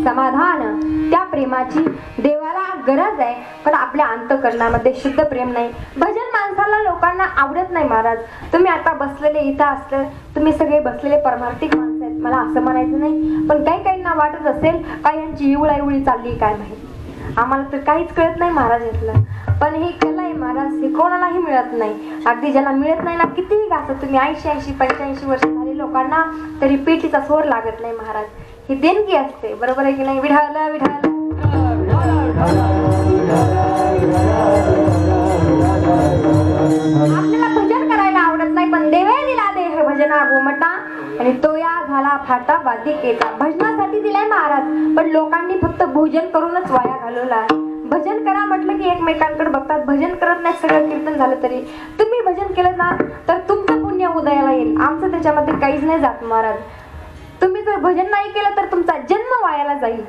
Speaker 2: समाधान. त्या प्रेमाची देवाला गरज आहे, पण आपल्या अंतःकरणामध्ये शुद्ध प्रेम नाही. भजन माणसाला लोकांना आवडत नाही. महाराज तुम्ही आता बसलेले इथं असलं, तुम्ही सगळे बसलेले परमार्थिक माणसं आहेत, मला असं म्हणायचं नाही, पण काही काहींना वाटत असेल काय यांची इवळाइवळी चालली काय माहिती. आम्हाला तर काहीच कळत नाही महाराज यातलं, पण हे कला आहे महाराज, हे कोणालाही मिळत नाही. अगदी ज्याला मिळत नाही ना, कितीही गासत तुम्ही 80-80 85 वर्ष झाले लोकांना, तरी पेटीचा स्वर लागत नाही महाराज. ही देणगी असते, बरोबर आहे की नाही. विठाल विठाल आपल्याला भजन करायला आवडत नाही, पण देवे दिला देह भजना गोमटा, आणि तो या झाला फाटा वादिकेचा. भजनासाठी दिलाय महाराज, पण लोकांनी फक्त भोजन करूनच वाया घालवला. भजन करा म्हटलं की एकमेकांकडे बघतात, भजन करत नाही. सगळं कीर्तन झालं तरी तुम्ही भजन केलं ना तर तुमचं पुण्य उदयाला येईल, आमचं त्याच्यामध्ये काहीच नाही जात महाराज. तुम्ही जर भजन नाही केलं तर तुमचा जन्म वायाला जाईल.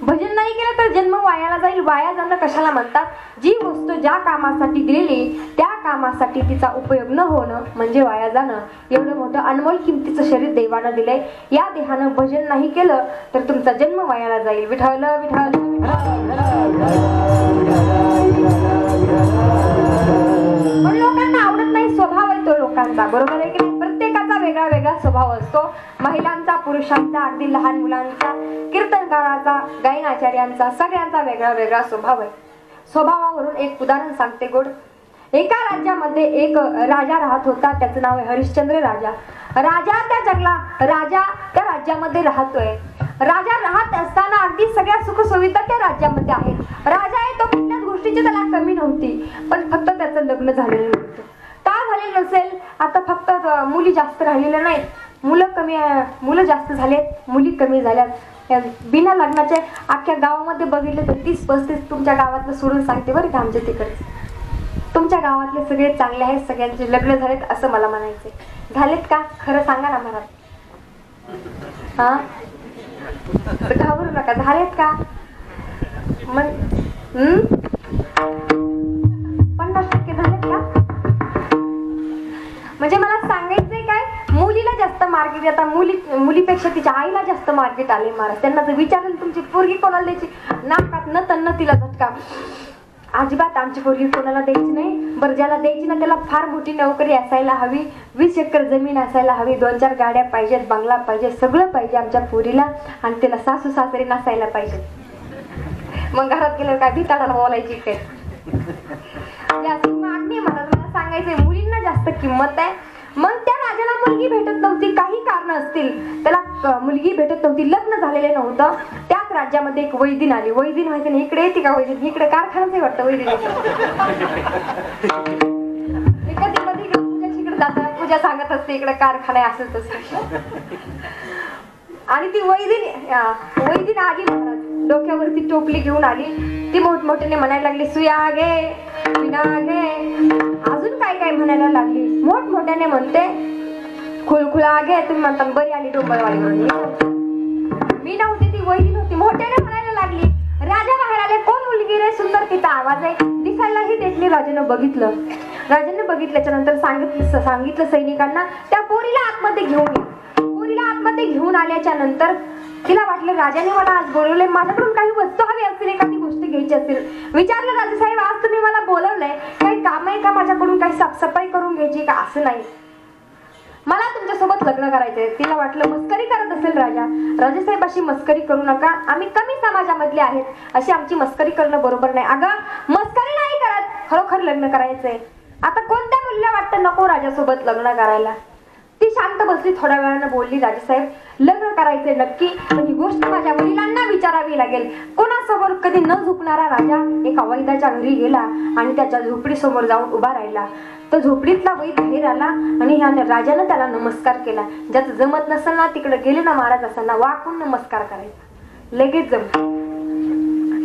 Speaker 2: भजन नाही केलं तर जन्म वायाला जाईल. वाया जाणं कशाला म्हणतात? जी वस्तू ज्या कामासाठी दिलेली त्या कामासाठी तिचा उपयोग न होणं म्हणजे वाया जाणं. एवढं मोठं अनमोल किमतीचं शरीर देवानं दिलंय. या देहानं भजन नाही केलं तर तुमचा जन्म वायाला जाईल. विठ्ठल विठ्ठल पण लोकांना आवडत नाही. स्वभाव आहे तो लोकांचा, बरोबर आहे की नाही. प्रत्येकाचा वेगळा वेगळा स्वभाव असतो. महिलांचा, पुरुषांचा, अगदी लहान मुलांचा, कीर्तनकाराचा, गायनाचार्यांचा, सगळ्यांचा वेगळा वेगळा स्वभाव आहे. स्वभावावरून एक उदाहरण सांगते गोड. एका राज्यामध्ये एक राजा राहत होता. त्याचं नाव आहे हरिश्चंद्र राजा. राजा त्या राज्यामध्ये राहतोय. राजा राहत असताना अगदी सगळ्या सुखसुविधा त्या राज्यामध्ये आहेत. राजा आहे तो, कुठल्याच गोष्टीची त्याला कमी नव्हती, पण फक्त त्याचं लग्न झालेलं नव्हतं. का झालेलं नसेल? आता फक्त मुली जास्त राहिलेल्या नाहीत, मुलं जास्त झालेत, मुली कमी झाल्यात. बिना लग्नाचे अख्ख्या गावामध्ये बघितले तर 30-35 तुमच्या गावातलं सोडून सांगते बरं का, आमच्या तिकडे. तुमच्या गावातले सगळे चांगले आहेत, सगळ्यांचे लग्न झालेत असं मला म्हणायचे. झालेत का? खरं सांगा ना मला. हा, घाबरू नका. झालेत का? मग 50% झालेत का? म्हणजे मला सांगायचंय काय, मुलीला जास्त मार्केट, आता मुलीपेक्षा तिच्या आईला जास्त मार्केट आले महाराज. त्यांना जर विचारलं तुमची पोरगी कोणाला द्यायची, नाकात न तन्न तिला झटका. अजिबात आमची पोरगी कोणाला द्यायची नाही. बरं ज्याला द्यायची ना त्याला फार मोठी नोकरी असायला हवी, 20 एकर जमीन असायला हवी, 2-4 गाड्या पाहिजेत, बंगला पाहिजे, सगळं पाहिजे आमच्या पोरीला. आणि त्याला सासू सासरी नसायला पाहिजे. मग घरात गेल्यावर काय भिताडाला बोलायची काय मागणी म्हणतात. मला सांगायचंय मुलींना जास्त किंमत आहे. मग त्या राजाला मुलगी भेटत नव्हती, काही कारण असतील त्याला मुलगी भेटत नव्हती, लग्न झालेलं नव्हतं. त्याच राज्यामध्ये एक वैदिन आली. वैदिन माहिती नाही इकडे येते का? वैदिन इकडे कारखानाच आहे वाटतं वैदिन. कधी कधी पूजाशीकडे जातात, पूजा सांगत असते इकडे कारखाना आहे असं तसं. आणि ती वैदिन आली महाराज, डोक्यावरती टोपली घेऊन आली. ती मोठमोठ्याने म्हणायला लागली सुया घे, पिना घे, अजून काय काय म्हणायला लागली. मोठमोठ्याने म्हणते खुळखुळा घे. तुम्ही म्हणतात बरी आली डोंबळवाडी म्हणून. मी नव्हती, ती वैदिन होती. मोठ्याने म्हणायला लागली राजा बाहेर आले. कोण मुलगी रे? सुंदर तिचा आवाज आहे, दिसायलाही देखली. राजानं बघितलं. राजाने बघितल्याच्या नंतर सांगितलं सैनिकांना त्या पोरीला आतमध्ये घेऊन या. पोरीला आतमध्ये घेऊन आल्याच्या नंतर तिला वाटलं राजाने मला आज बोलवलंय, माझ्याकडून काही वस्तू हवी असतील, एखादी गोष्ट घ्यायची असेल. विचारलं राजासाहेब आज तुम्ही मला बोलवलंय, काही काम आहे का माझ्याकडून? काही साफसफाई करून घ्यायची का? असं नाही, मला तुमच्यासोबत लग्न करायचंय. तिला वाटलं मस्करी करत असेल राजा. राजासाहेब अशी मस्करी करू नका, आम्ही कमी समाजामधले आहेत, अशी आमची मस्करी करणं बरोबर नाही. अगं मस्करी नाही करत, खरोखर लग्न करायचंय. आता कोणत्या मुलीला वाटतं नको राजासोबत लग्न करायला? ती शांत बसली. थोड्या वेळानं बोलली राजासाहेब लग्न करायचंय नक्की, पण ही गोष्ट माझ्या वडिलांना विचारावी लागेल. कोणासमोर कधी न झुकणारा राजा एका वैद्याच्या घरी गेला आणि त्याच्या झोपडीसमोर जाऊन उभा राहिला. तो झोपडीतला वैद बाहेर आला आणि ह्या राजानं त्याला नमस्कार केला. ज्याचं जमत नसेल ना तिकडे गेले ना महाराज असताना वाकून नमस्कार करायचा, लगेच जमत.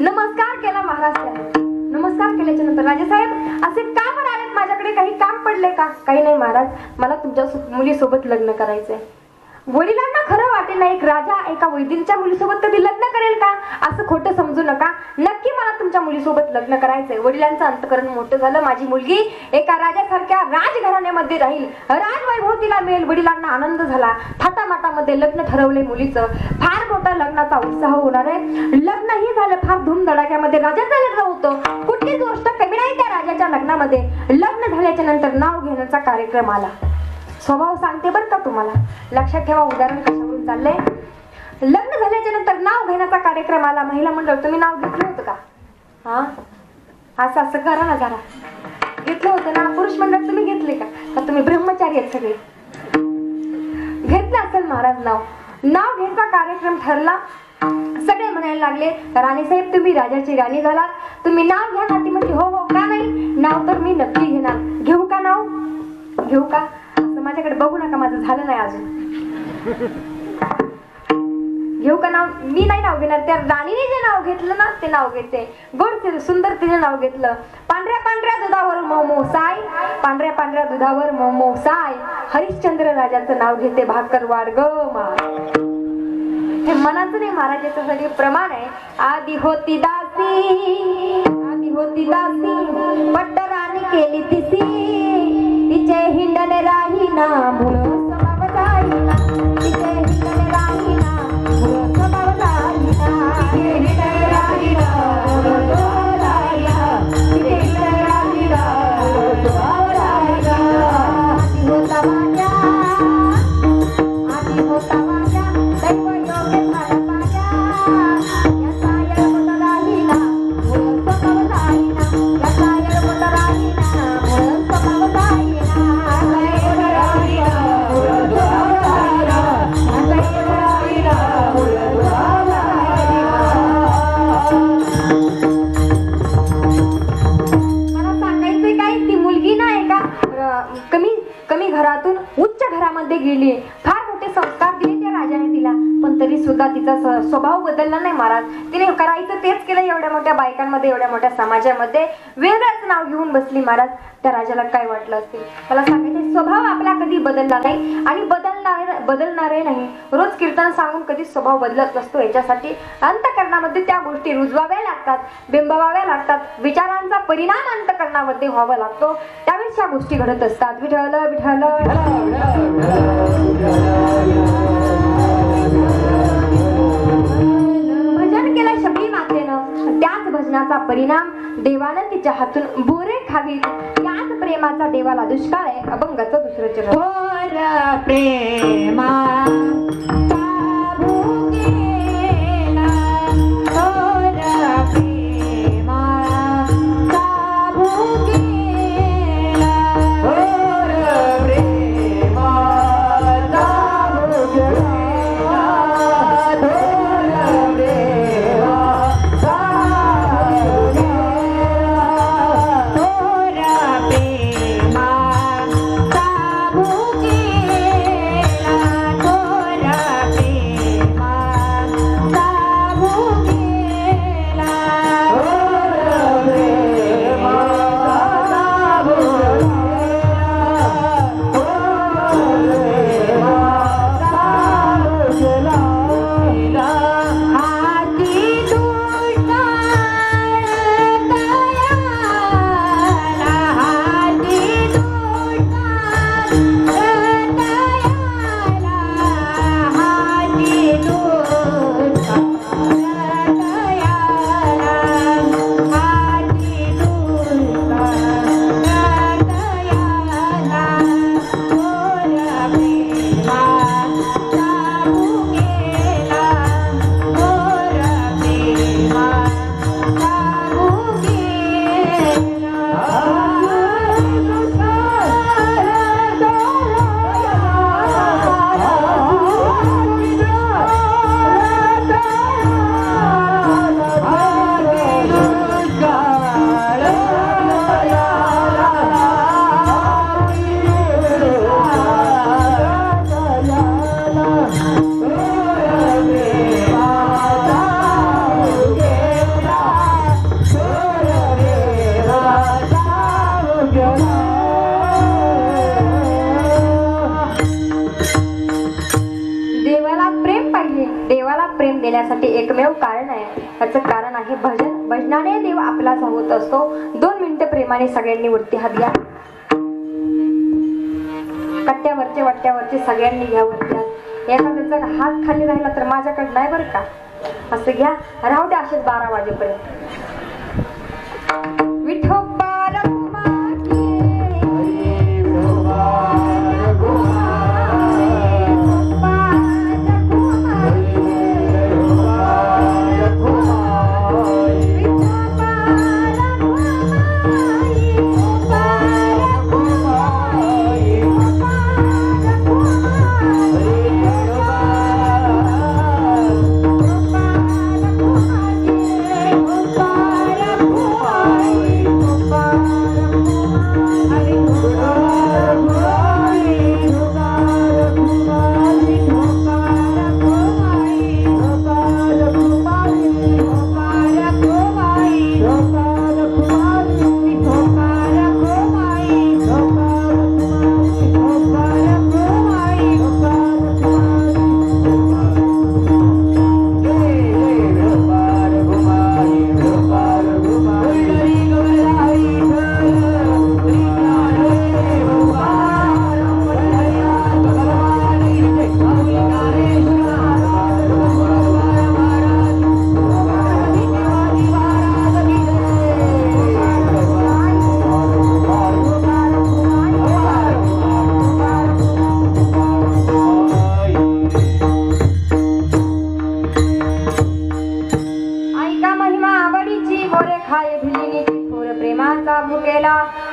Speaker 2: नमस्कार केला महाराज त्याने. नमस्कार केल्याच्या नंतर राजासाहेब असे का म्हणाले, माझ्याकडे काही काम पडले का? काही नाही महाराज, मला तुमच्या मुलीसोबत लग्न करायचंय. वडिलांना खरं वाटेल ना एक राजा एका वैदिनच्या मुलीसोबत कधी लग्न करेल का? असं खोटं समजू नका, नक्की मला तुमच्या मुलीसोबत लग्न करायचंय. वडिलांचं अंतकरण मोठं झालं. माझी मुलगी एका राजासारख्या राजघराण्यामध्ये राहील, राजवैभव तिला मिळेल. वडिलांना आनंद झाला. थाटामाटामध्ये लग्न ठरवले मुलीचं. फार मोठा लग्नाचा उत्साह होणार आहे. लग्नही झालं फार धूमधडाक्यामध्ये. राजाचं लग्न होतं, कुठलीच गोष्ट कमी नाही त्या राजाच्या लग्नामध्ये. लग्न झाल्याच्या नंतर नाव घेण्याचा कार्यक्रम आला. स्वभाव सांगते बरं का तुम्हाला, लक्षात ठेवा उदाहरण कशावरून चाललंय. लग्न झाल्याच्या नंतर नाव घेण्याचा कार्यक्रम आला. महिला मंडळ तुम्ही नाव घेतलं होतं का? हा असं असं करा ना जरा. घेतलं होतं ना? पुरुष मंडळ तुम्ही घेतले का? का तुम्ही ब्रह्मचारी आहेत सगळे? घेतलं असेल महाराज नाव. नाव घ्यायचा कार्यक्रम ठरला. सगळे म्हणायला लागले राणीसाहेब तुम्ही राजाची राणी झालात, तुम्ही नाव घ्या ना. ती म्हणते हो हो का नाही, नाव तर मी नक्की घेणार. घेऊ का नाव? घेऊ का? असं माझ्याकडे बघू नका, माझं झालं नाही अजून. घेऊ का नाव? मी नाही नाव घेणार, त्या राणीने जे नाव घेतलं ना ते नाव घेते. गोड सुंदर तिने नाव घेतलं. पांढऱ्या पांढऱ्या दुधावर मोमो साय, पांढऱ्या पांढऱ्या दुधावर मोमो साय, हरिश्चंद्र राजाचं नाव घेते भाकर वाढ ग मा. हे मनाचं नाही महाराज, याचं सगळे प्रमाण आहे. आधी होती दासी, आधी होती दासी, पट्ट राणी केली तिसी, तिचे हिंडणे राहीना मुळ स्वभाव जाईना, तिचे हिंडणे राहीना मुळ स्वभाव जाईना, तिचे हिंडणे राहीना मुळ स्वभाव जाईना, तिचे हिंडणे राहीना मुळ स्वभाव जाईना. आधी होता माझ्या, आधी होता माझ्या, दैव योगे मला माझ्या, याचा येळवट राहीना मुळ स्वभाव जाईना, याचा येळवट राहीना मुळ स्वभाव जाईना. कमी घरातून उच्च घरामध्ये गेली. फार मोठे संस्कार दिले त्या राजाने तिला, पण तरी सुद्धा तिचा स्वभाव बदलला नाही महाराज. तिने करायचं तेच केलं. एवढ्या मोठ्या बायकांमध्ये, एवढ्या मोठ्या समाजामध्ये वेगळंच नाव घेऊन बसली महाराज. त्या राजाला काय वाटलं असेल मला सांगायचं. स्वभाव आपला कधी बदलला नाही आणि बदलणारही नाही. रोज कीर्तन सांगून कधी स्वभाव बदलत नसतो. याच्यासाठी अंतःकरणामध्ये त्या गोष्टी रुजवाव्या लागतात, बिंबवाव्या लागतात. विचारांचा परिणाम अंतःकरणामध्ये व्हावा लागतो, त्यावेळेस या गोष्टी घडत असतात. विठ्ठल विठ्ठल भजन केलं शबरी मातेनं. त्याच याच भजनाचा परिणाम देवानं तिच्या हातून बोरे खावी. याच प्रेमाचा देवाला दुष्काळ आहे. अभंगाचं दुसरं चरण.
Speaker 1: थोर प्रेमा
Speaker 2: देण्यासाठी एकमेव कारण आहे. त्याचं कारण आहे भजन. भजनाने देव आपलाच होत असतो. 2 मिनिटं प्रेमाने सगळ्यांनी वरती हात घ्या. वाट्यावरचे सगळ्यांनी घ्या वरती हात. एखाद्याचा हात खाली राहिला तर माझ्याकडे नाही बरं का. असं घ्या. राहू द्या असेच 12 वाजेपर्यंत. विठोबा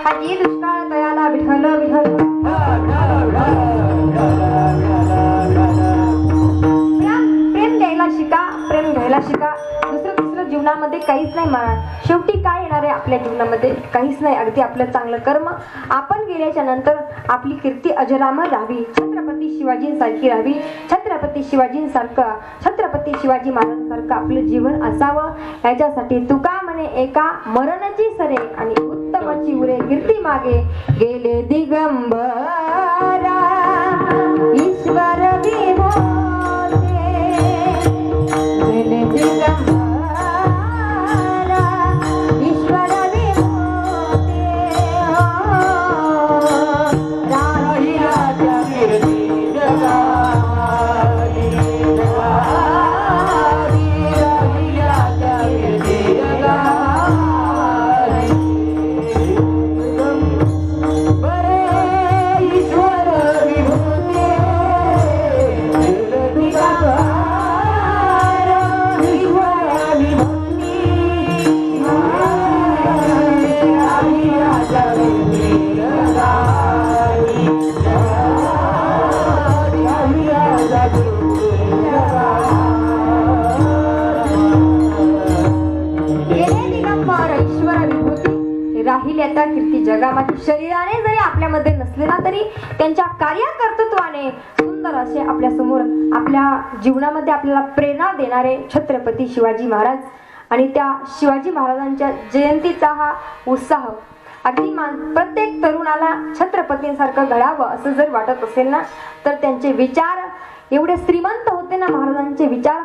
Speaker 2: हाजी दुष्काळ तयाला विठ्ठल विठ्ठल. प्रेम द्यायला शिका, प्रेम घ्यायला शिका. दुसरं जीवनामध्ये काहीच नाही म्हणा. शेवटी काय येणार आहे आपल्या जीवनामध्ये? काहीच नाही. अगदी आपलं चांगलं कर्म. आपण गेल्याच्या नंतर आपली कीर्ती अजरामर राहावी. छत्रपती शिवाजींसारखी राहावी. छत्रपती शिवाजींसारखं, छत्रपती शिवाजी महाराजांसारखं आपलं जीवन असावं. याच्यासाठी तुका म्हणे एका मरणची सरे आणि उत्तमाची उरे कीर्ती मागे गेले दिगंबरा ईश्वर विभोते. गेले दिगंबरा ईश्वर विभोते. राहिराच्या कीर्ती जगारी, राहिराच्या कीर्ती जगारी. गाहील आता कीर्ती जगामध्ये. शरीराने जरी आपल्यामध्ये नसले ना तरी त्यांच्या कार्यकर्तृत्वाने सुंदर असे आपल्या समोर आपल्या जीवनामध्ये आपल्याला प्रेरणा देणारे छत्रपती शिवाजी महाराज. आणि त्या शिवाजी महाराजांच्या जयंतीचा हा उत्साह अगदी प्रत्येक तरुणाला छत्रपतींसारखं घडावं असं जर वाटत असेल ना तर त्यांचे विचार एवढे श्रीमंत होते ना. महाराजांचे विचार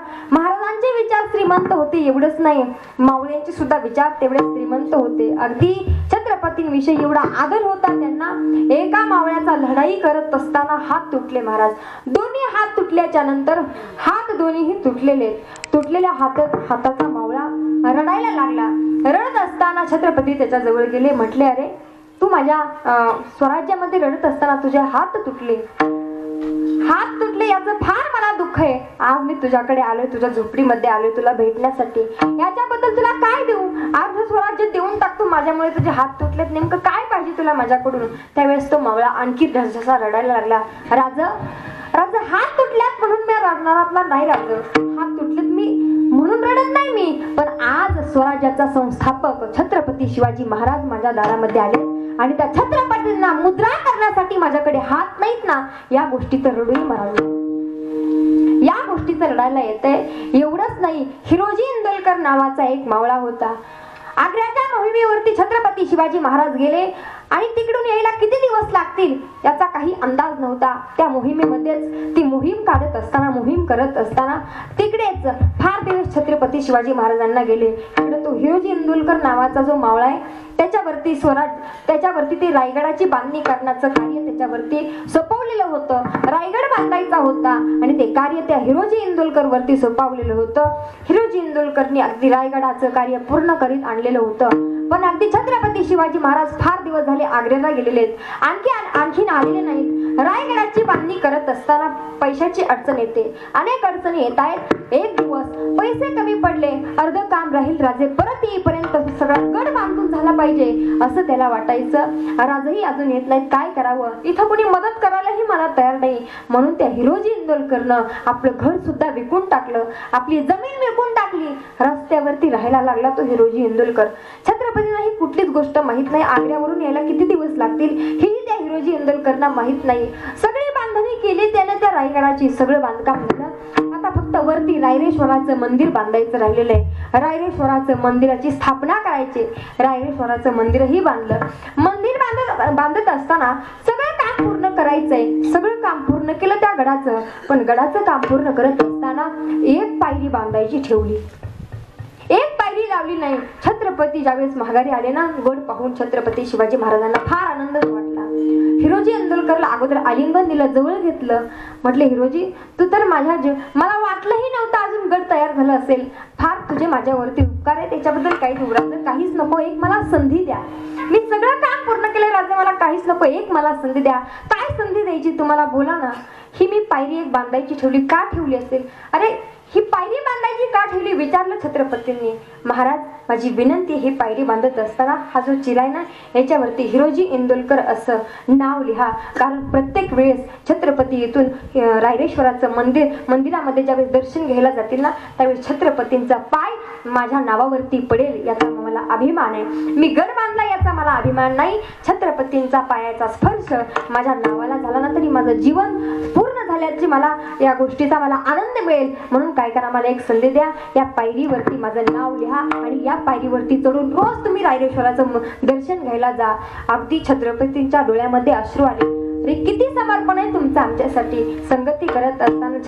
Speaker 2: श्रीमंत होते. एवढंच नाही, मावळ्यांचे सुद्धा विचार तेवढे श्रीमंत होते. अगदी छत्रपतींविषयी एवढा आदर होता त्यांना. एका मावळ्याचा लढाई करत असताना हात तुटले महाराज. दोन्ही हात तुटल्याच्या नंतर हात दोन्हीही तुटलेल्या हाताचा मावळा रडायला लागला. रडत असताना छत्रपती त्याच्या जवळ गेले. म्हटले, अरे तू माझ्या स्वराज्यामध्ये रडत असताना तुझे हात तुटले याचं फार मला दुःख आहे. आज मी तुझ्याकडे आलोय, तुझ्या झोपडीमध्ये आलोय तुला भेटण्यासाठी. याच्याबद्दल तुला काय देऊ? आज स्वराज्य देऊन टाकतो, माझ्यामुळे तुझे हात तुटलेत, नेमकं काय पाहिजे तुला माझ्याकडून? त्यावेळेस तो मावळा आणखी जसा रडायला लागला. राज हात तुटल्यात म्हणून मी रडणारातला नाही. राज हात तुटलेत मी म्हणून रडत नाही मी, पण आज स्वराज्याचा संस्थापक छत्रपती शिवाजी महाराज माझ्या दारामध्ये आले आणि त्या छत्रपतींना मुद्रा करण्यासाठी माझ्याकडे हात नाहीत ना, या गोष्टी तर रडूही महाराज, या गोष्टीचं रडायला येतंय. एवढंच नाही, हिरोजी इंदोलकर नावाचा एक मावळा होता. आग्र्याच्या मोहिमेवरती छत्रपती शिवाजी महाराज गेले आणि तिकडून यायला किती दिवस लागतील याचा काही अंदाज नव्हता. त्या मोहिमेमध्येच ती मोहीम करत असताना तिकडेच फार दिवस छत्रपती शिवाजी महाराजांना गेले. इकडे तो हिरोजी इंदोलकर नावाचा जो मावळा आहे त्याच्यावरती ते रायगडाची बांधणी करण्याचं कार्य त्याच्यावरती सोपवलेलं होतं. रायगड बांधायचा होता आणि ते कार्य त्या हिरोजी इंदोलकर वरती सोपवलेलं होतं. हिरोजी इंदोलकरनी अगदी रायगडाचं कार्य पूर्ण करीत आणलेलं होतं. पण अगदी छत्रपती शिवाजी महाराज फार दिवस झाले आग्र्याला गेलेले आहेत, आणखीन आलेले नाहीत. रायगडाची बांधणी करत असताना पैशाची अडचण येते, अनेक अडचणी येत आहेत. एक दिवस पैसे कमी पडले, अर्ध काम राहील, राजे परत येईपर्यंत सगळा गड बांधून झाला पाहिजे असं त्याला वाटायचं. राजही अजून येत नाहीत, काय करावं? इथं कोणी मदत करायलाही मला तयार नाही. म्हणून त्या हिरोजी इंदोलकरनं आपलं घर सुद्धा विकून टाकलं, आपली जमीन विकून टाकली. रस्त्यावरती राहायला लागला तो हिरोजी इंदोलकर. छत्रपतींना ही कुठलीच गोष्ट माहित नाही, आग्र्यावरून यायला किती दिवस लागतील ही त्या हिरोजी इंदोलकरना माहित नाही. सगळी बांधणी केली त्याने त्या रायगडाची, सगळं बांधकाम झालं. आता फक्त वरती रायरेश्वराचं मंदिर बांधायचं राहिलेलं आहे. रायरेश्वराचं मंदिराची स्थापना करायची. रायरेश्वराचं मंदिरही बांधलं. मंदिर बांधत असताना सगळं काम पूर्ण करायचंय. सगळं काम पूर्ण केलं त्या गडाचं, पण गडाचं काम पूर्ण करत असताना एक पायरी बांधायची ठेवली, एक पायरी लावली नाही. छत्रपती ज्यावेळेस माघारी आले ना, गड पाहून छत्रपती शिवाजी महाराजांना फार आनंद वाटला. हिरोजी इंदोलकरला अगोदर आलिंगन दिलं, जवळ घेतलं. म्हटले, हिरोजी तू तर मला वाटलंही नव्हतं अजून गड तयार झालं असेल. फार तुझे माझ्यावरती उपकार आहे, त्याच्याबद्दल काहीच उराचं काहीच नको. एक मला संधी द्या, मी सगळं काम पूर्ण केलं राजा, मला काहीच नको, एक मला संधी द्या. काय संधी द्यायची तुम्हाला बोला ना. ही मी पायरी एक बांधायची ठेवली, का ठेवली असेल? अरे ही पायरी बांधायची का ठेवली विचारलं छत्रपतींनी. महाराज माझी विनंती, ही पायरी बांधत असताना हा जो चिरा आहे ना याच्यावरती हिरोजी इंदोलकर असं नाव लिहा, कारण प्रत्येक वेळेस छत्रपती येथून रायरेश्वराचं मंदिरामध्ये ज्यावेळेस दर्शन घ्यायला जातील ना त्यावेळेस छत्रपतींचा पाय माझ्या नावावरती पडेल याचा मला अभिमान आहे. मी गड बांधला याचा मला अभिमान नाही, छत्रपतींचा पायाचा स्पर्श माझ्या नावाला झाला ना तरी माझं जीवन पूर्ण झाल्याची मला या गोष्टीचा मला आनंद मिळेल. म्हणून काय करा, मला एक संधी द्या, या पायरीवरती माझं नाव लिहा आणि या पायरीवरती चढून रोज तुम्ही रायरेश्वराचं दर्शन घ्यायला जा. अगदी छत्रपतींच्या डोळ्यामध्ये अश्रू आले. अरे किती समर्पण आहे तुमचं आमच्यासाठी. संगती करत असताना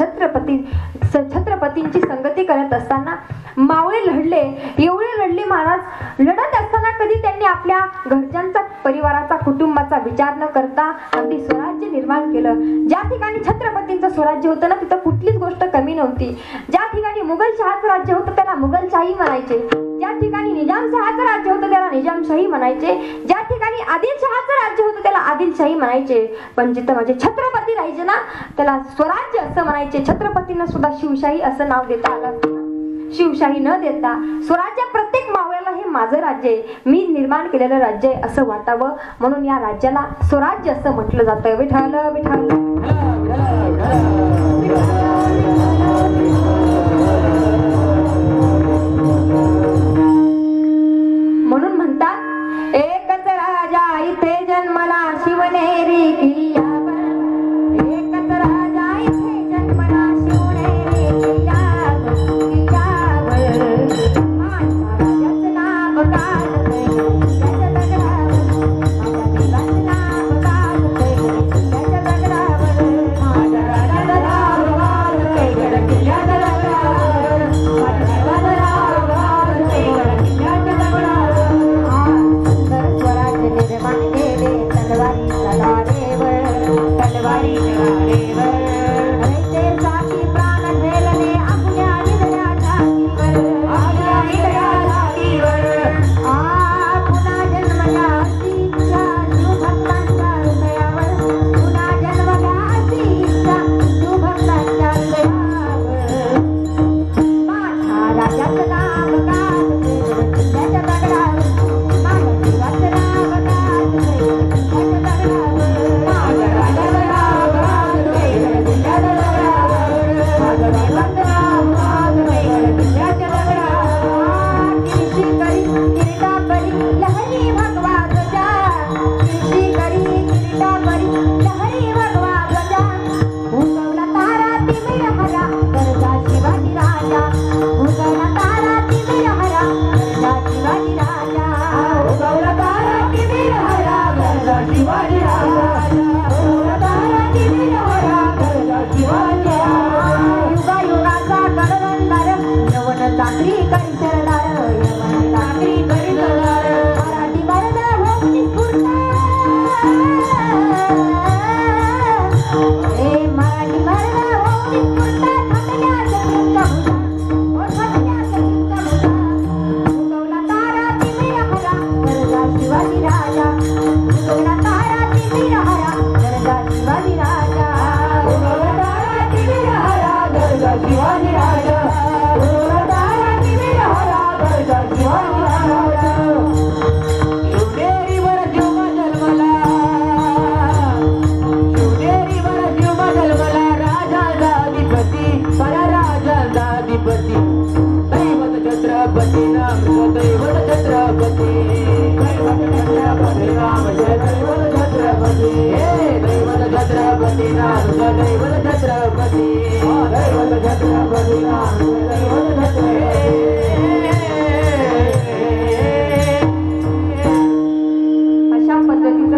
Speaker 2: छत्रपतींची संगती करत असताना मावळे लढले, एवढे लढले महाराज. लढत असताना कधी त्यांनी आपल्या घरच्यांचा, परिवाराचा, कुटुंबाचा विचार न करता अगदी स्वराज्य निर्माण केलं. ज्या ठिकाणी छत्रपतींचं स्वराज्य होतं ना तिथं कुठलीच गोष्ट कमी नव्हती. ज्या ठिकाणी मुघलशहाचं राज्य होतं त्याला मुघलशाही म्हणायचे, ज्या ठिकाणी निजामशहाचं राज्य होतं त्याला निजामशाही म्हणायचे, ज्या ठिकाणी आदिलशहाचं राज्य होतं त्याला आदिलशाही म्हणायचे. पण जिथं माझे छत्रपती राहायचे ना त्याला स्वराज्य असं म्हणायचे. छत्रपतींना सुद्धा शिवशाही असं नाव देता आलं. शिवशाही न देता स्वराज्य, प्रत्येक मावळ्याला हे माझं राज्य आहे, मी निर्माण केलेलं राज्य आहे असं वाटावं म्हणून या राज्याला स्वराज्य असं म्हटलं जातं. विठ्ठल विठ्ठल. म्हणून म्हणतात एकच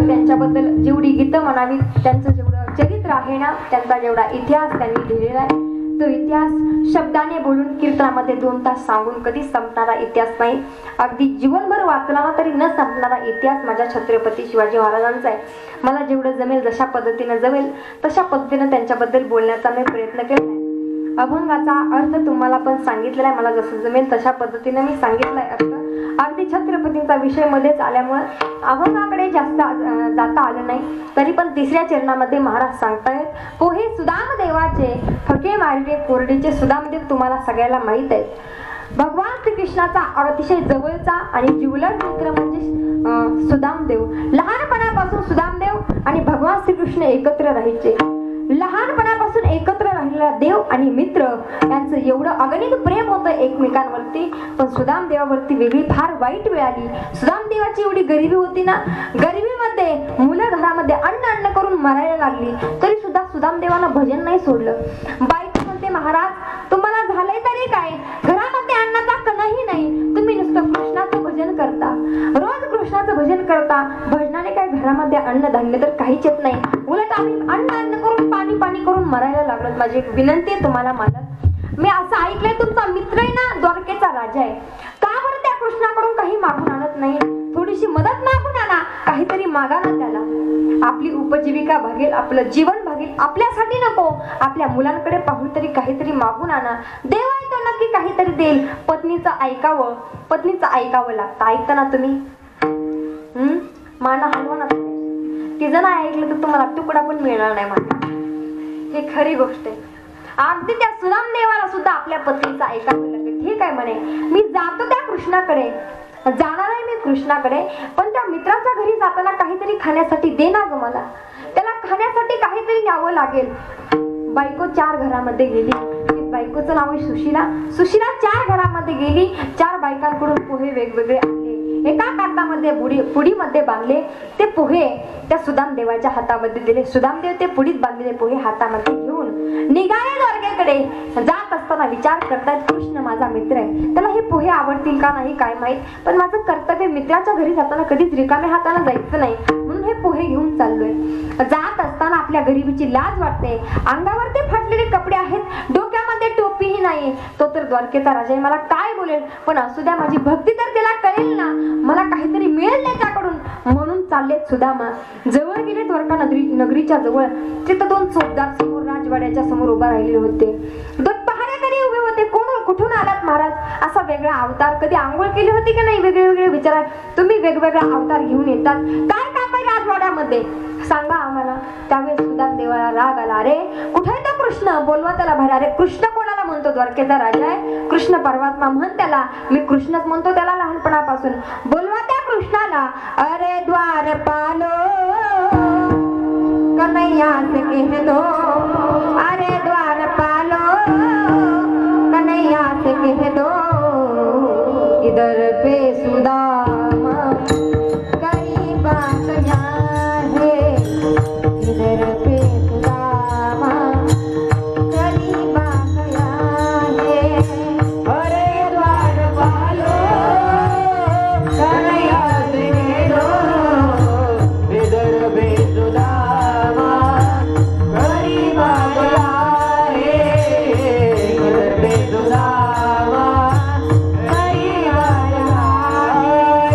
Speaker 2: त्यांच्याबद्दल जेवढी गीतं म्हणावी, त्यांचं जेवढं चरित्र आहे ना, त्यांचा जेवढा इतिहास त्यांनी लिहिलेला आहे, तो इतिहास शब्दाने बोलून कीर्तनामध्ये 2 तास सांगून कधीच संपणारा इतिहास नाही. अगदी जीवनभर वाचला ना तरी न संपणारा इतिहास माझ्या छत्रपती शिवाजी महाराजांचा आहे. मला जेवढं जमेल, जशा पद्धतीने जमेल तशा पद्धतीने त्यांच्याबद्दल बोलण्याचा मी प्रयत्न केला आहे. अभंगाचा अर्थ तुम्हाला पण सांगितलेला आहे. मला जसं जमेल तशा पद्धतीने मी सांगितलाय अर्थ. अगदी छत्रपतींचा विषय मध्येच आल्यामुळे अभंगाकडे जास्त जाता आलं नाही. तरी पण 3ऱ्या चरणामध्ये महाराज सांगतायत, पोहे सुदाम देवाचे फके मारिले कोरडीचे. सुदामदेव तुम्हाला सगळ्याला माहित आहे. भगवान श्रीकृष्णाचा अतिशय जवळचा आणि जिवलग मित्र म्हणजे सुदामदेव. लहानपणापासून सुदामदेव आणि भगवान श्रीकृष्ण एकत्र राहायचे. लहानपणापासून एकत्र राहिलेला देव आणि मित्र यांचं एवढं अगणित प्रेम होतं एकमेकांवरती. पण सुदामदेवावरती वेगळी फार वाईट वेळ आली. सुदामदेवाची एवढी गरिबी होती ना, गरिबीमध्ये मुलं घरामध्ये अन्न करून मरायला लागली, तरी सुद्धा सुदामदेवानं भजन नाही सोडलं. बायको म्हणते, महाराज तुम्हाला झालंय तरी काय, घरामध्ये अन्नाचा कणही नाही, तुम्ही नुसतं कृष्णाचं भजन करता, रोज कृष्णाचं भजन करता. भजनाने काय घरामध्ये अन्नधान्य तर काहीच येत नाही, उलट आम्ही अन्न करून पाणी करून मरायला लागलो. माझी एक विनंती आहे तुम्हाला मालक, मी असं ऐकलंय तुमचा मित्र आहे ना, द्वारकेचा राजा आहे, का बरं त्या कृष्णाकडून काही मागून आणत नाही? थोडीशी मदत मागून आणा, काहीतरी मागा ना त्याला. आपली उपजीविका भागेल, आपलं जीवन भागेल. आपल्यासाठी नको, आपल्या मुलांकडे पाहून तरी काहीतरी मागून आणा. देव आहे तो नक्की काहीतरी देईल. पत्नीचं ऐकावं लागतं. ऐकता ना तुम्ही? माना हलवा ना. तिचं नाही ऐकलं तर तुम्हाला तुकडा पण मिळणार नाही. माना हे खरी गोष्ट आहे. अगदी त्या सुदामदेवाला सुद्धा आपल्या पत्नीचं ऐकावं लागेल. ठीक आहे म्हणे, मी जातो त्या कृष्णाकडे, जाणार आहे मी कृष्णाकडे, पण त्या मित्राच्या घरी जाताना काहीतरी खाण्यासाठी दे ना ग मला. त्याला खाण्यासाठी काहीतरी न्यावं लागेल. बायको 4 घरामध्ये गेली. बायकोचं नाव आहे सुशिला. 4 घरामध्ये गेली. 4 बायकांकडून पोहे वेगवेगळे आणले. एका ताटामध्ये पुडीमध्ये बांधले ते पोहे त्या सुदामदेवाच्या हातामध्ये दिले. सुदामदेव ते पुडीत बांधलेले पोहे हातामध्ये घेऊन निघाले द्वारकेकडे. जात असताना विचार करतायत, कृष्ण माझा मित्र आहे, त्याला हे पोहे आवडतील का नाही काय माहित, पण माझं कर्तव्य मित्राच्या घरी जाताना कधीच रिकाम्या हाताने जायचं नाही, म्हणून हे पोहे घेऊन चाललोय. जात असताना आपल्या गरिबीची लाज वाटते. अंगावर ते फाटलेले कपडे आहेत, डोक्यामध्ये टोपीही नाही. तो तर द्वारकेचा राजा आहे, मला काय बोलेल, पण असू द्या, माझी भक्ती तर त्याला कळेल ना, मला काहीतरी मिळेल त्याच्याकडून, म्हणून चालले सुदामा. जवळ गेले द्वारका नगरीच्या जवळ. तिथं दोन चोपदार समोर राजवाड्याच्या समोर उभा राहिले होते. दोन पहारेकरी उभे होते. कुठून आलात महाराज? असा वेगळा अवतार, कधी आंघोळ केली होती की नाही? वेगळे विचार, तुम्ही वेगवेगळा अवतार घेऊन येतात, काय काम आहे राजवाड्यामध्ये, सांगा आम्हाला. त्यावेळेस सुदामदेवाला राग आला. अरे कुठे आहे तो कृष्ण? बोलवा त्याला बाहेर. अरे कृष्ण कोणाला म्हणतो? द्वारकेचा राजा आहे, कृष्ण परमात्मा म्हण त्याला. मी कृष्णच म्हणतो त्याला लहानपणापासून. बोलवा त्या कृष्णाला. अरे द्वारपालो कन्हैया से कह दो, अरे द्वारपालो कन्हैया से कह दो, इधर पे सुदामा गरीबा कन्या है, इधर पे सुदामा गरीबा कन्या है.
Speaker 1: अरे द्वारपालो कन्हैया से कह दो, इधर पे सुदामा गरीबा कन्या है, इधर पे सुदामा गरीबा कन्या है.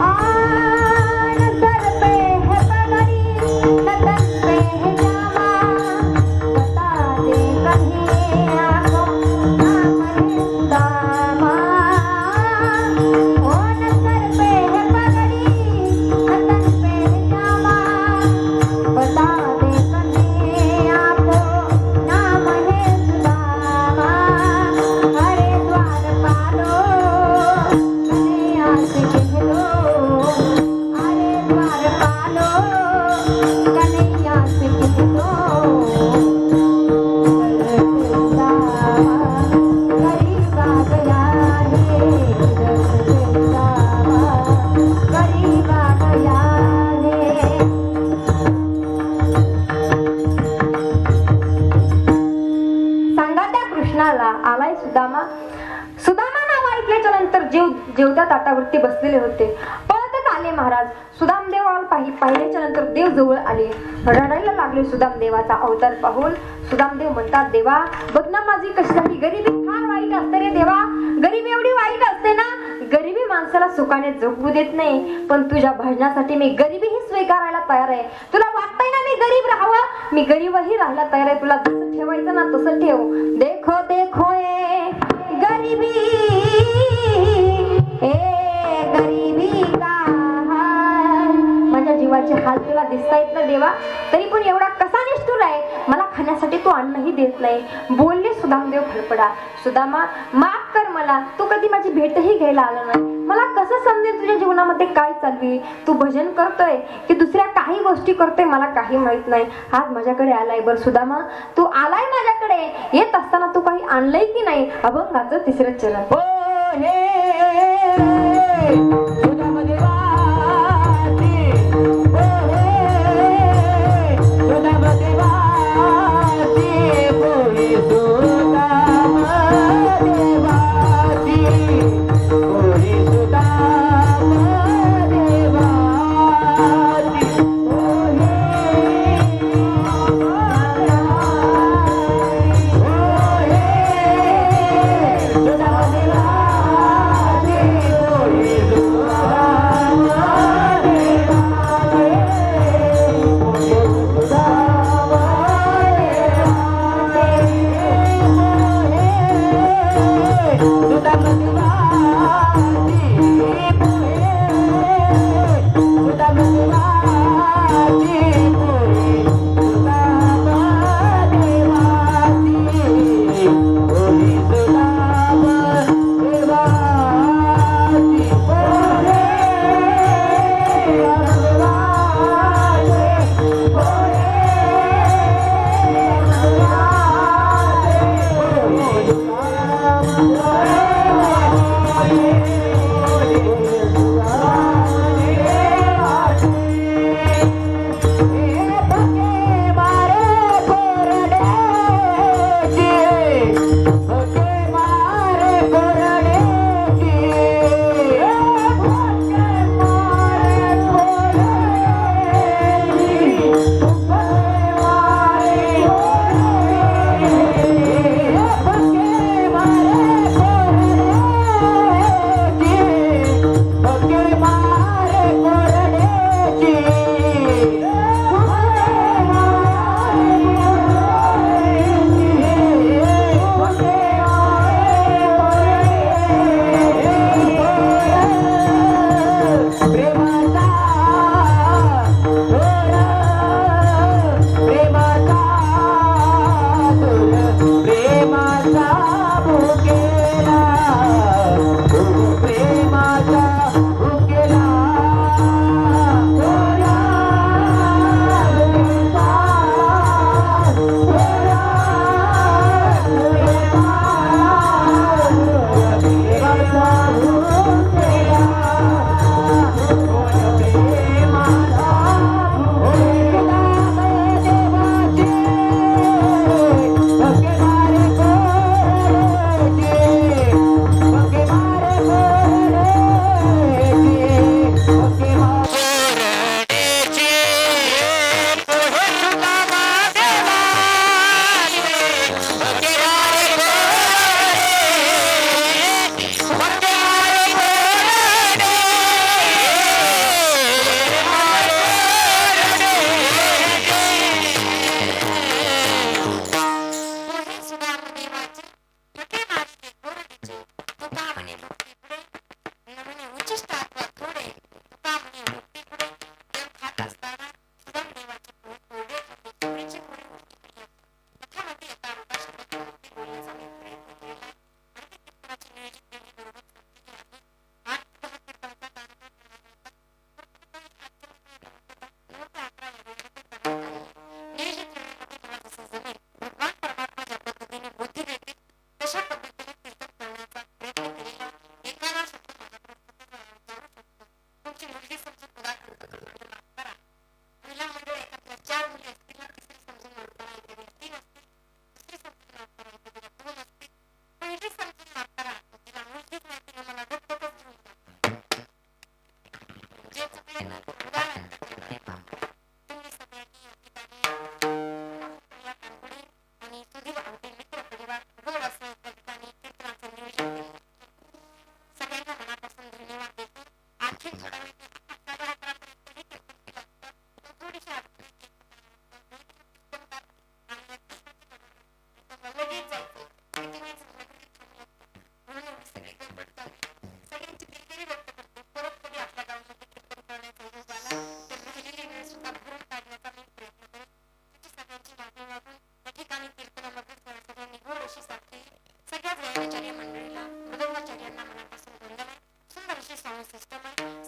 Speaker 2: आन सर पे है पगड़ी, नतन पे है जामा, बता दे कहीं आंखों नाम है सुदामा. आन सर पे है पगड़ी, नतन पे है जामा, बता दे कहीं आंखों नाम है सुदामा. अरे द्वारपालो कन्हैया से कह दो, अरे द्वारपालो कन्हैया से कह दो, सुदामा गरीबा गया है, सुदामा गरीबा गया है. सांगा त्या कृष्णाला. आलाय सुदामा. सुदामा नाव ऐकल्याच्या नंतर जेवत्या ताटावरती बसलेले होते. पळतच आले महाराज. सुदामदेवाला पाहिल्याच्या नंतर देव जवळ आले. रडायला लागले सुदामदेवाचा अवतार पाहून. सुदामदेव म्हणतात, देवा बघ ना माझी कशी झाली. गरिबी फार वाईट असते रे देवा, गरिबी एवढी वाईट असते ना, गरिबी माणसाला सुखाने जगू देत नाही, पण तुझ्या भजनासाठी मी गरिबीही स्वीकारायला तयार आहे. तुला वाटतंय ना मी गरीब राहावं, मी गरीबही राहायला तयार आहे. तुला जसं ठेवायचं ना तसं ठेव. देखो देखो ए गरीबी, ए गरीबी का हाल. माझ्या जीवाचे हाल तुला दिसतायत ना देवा, तरी पण एवढा कसा निष्ठुर आहे, मला खाण्यासाठी तू अन्नही देत नाही. बोलले सुदामदेव फडफडा. सुदामा माफ कर मला, तू कधी माझी भेटही घ्यायला आला नाही. मला कसं समजेल तुझ्या जीवनामध्ये काय चालली, तू भजन करतोय की दुसऱ्या काही गोष्टी करतोय, मला काही माहित नाही. आज माझ्याकडे आलाय. बरं सुदामा तू आलाय माझ्याकडे, येत असताना तू काही आणलंय की नाही? अभंगाचं तिसरं चरण.
Speaker 1: ओ हे सुदामदेवाची, ओ हे सुदामदेवाची, कोई सुदामदेवाची, कोई सुदामदेवाची, ओ हे सुदामदेवाची, कोई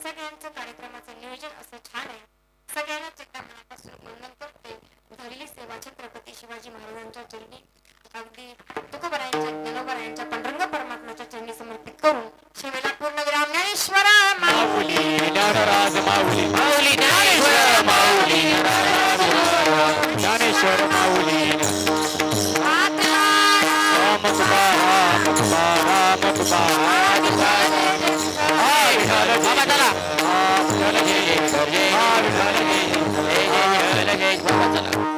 Speaker 4: सगळ्यांचं कार्यक्रमाचं नियोजन असं छान आहे. सगळ्यांनाच एकदा मनापासून वंदन करते. झालेली सेवा छत्रपती शिवाजी महाराजांच्या चरणी अगदी तुकोबरायांच्या ज्ञानोबरायांच्या पांडुरंग परमात्म्याच्या चरणी समर्पित करून शिवेला पूर्णविराम. ज्ञानेश्वर माऊली
Speaker 5: ज्ञानराज माऊली माऊली ज्ञानेश्वर माऊली ज्ञानेश्वर माऊली राम कृपा राम कृपा राम कृपा विठ्ठल जय जय जय जय जय जय जय जय जय जय जय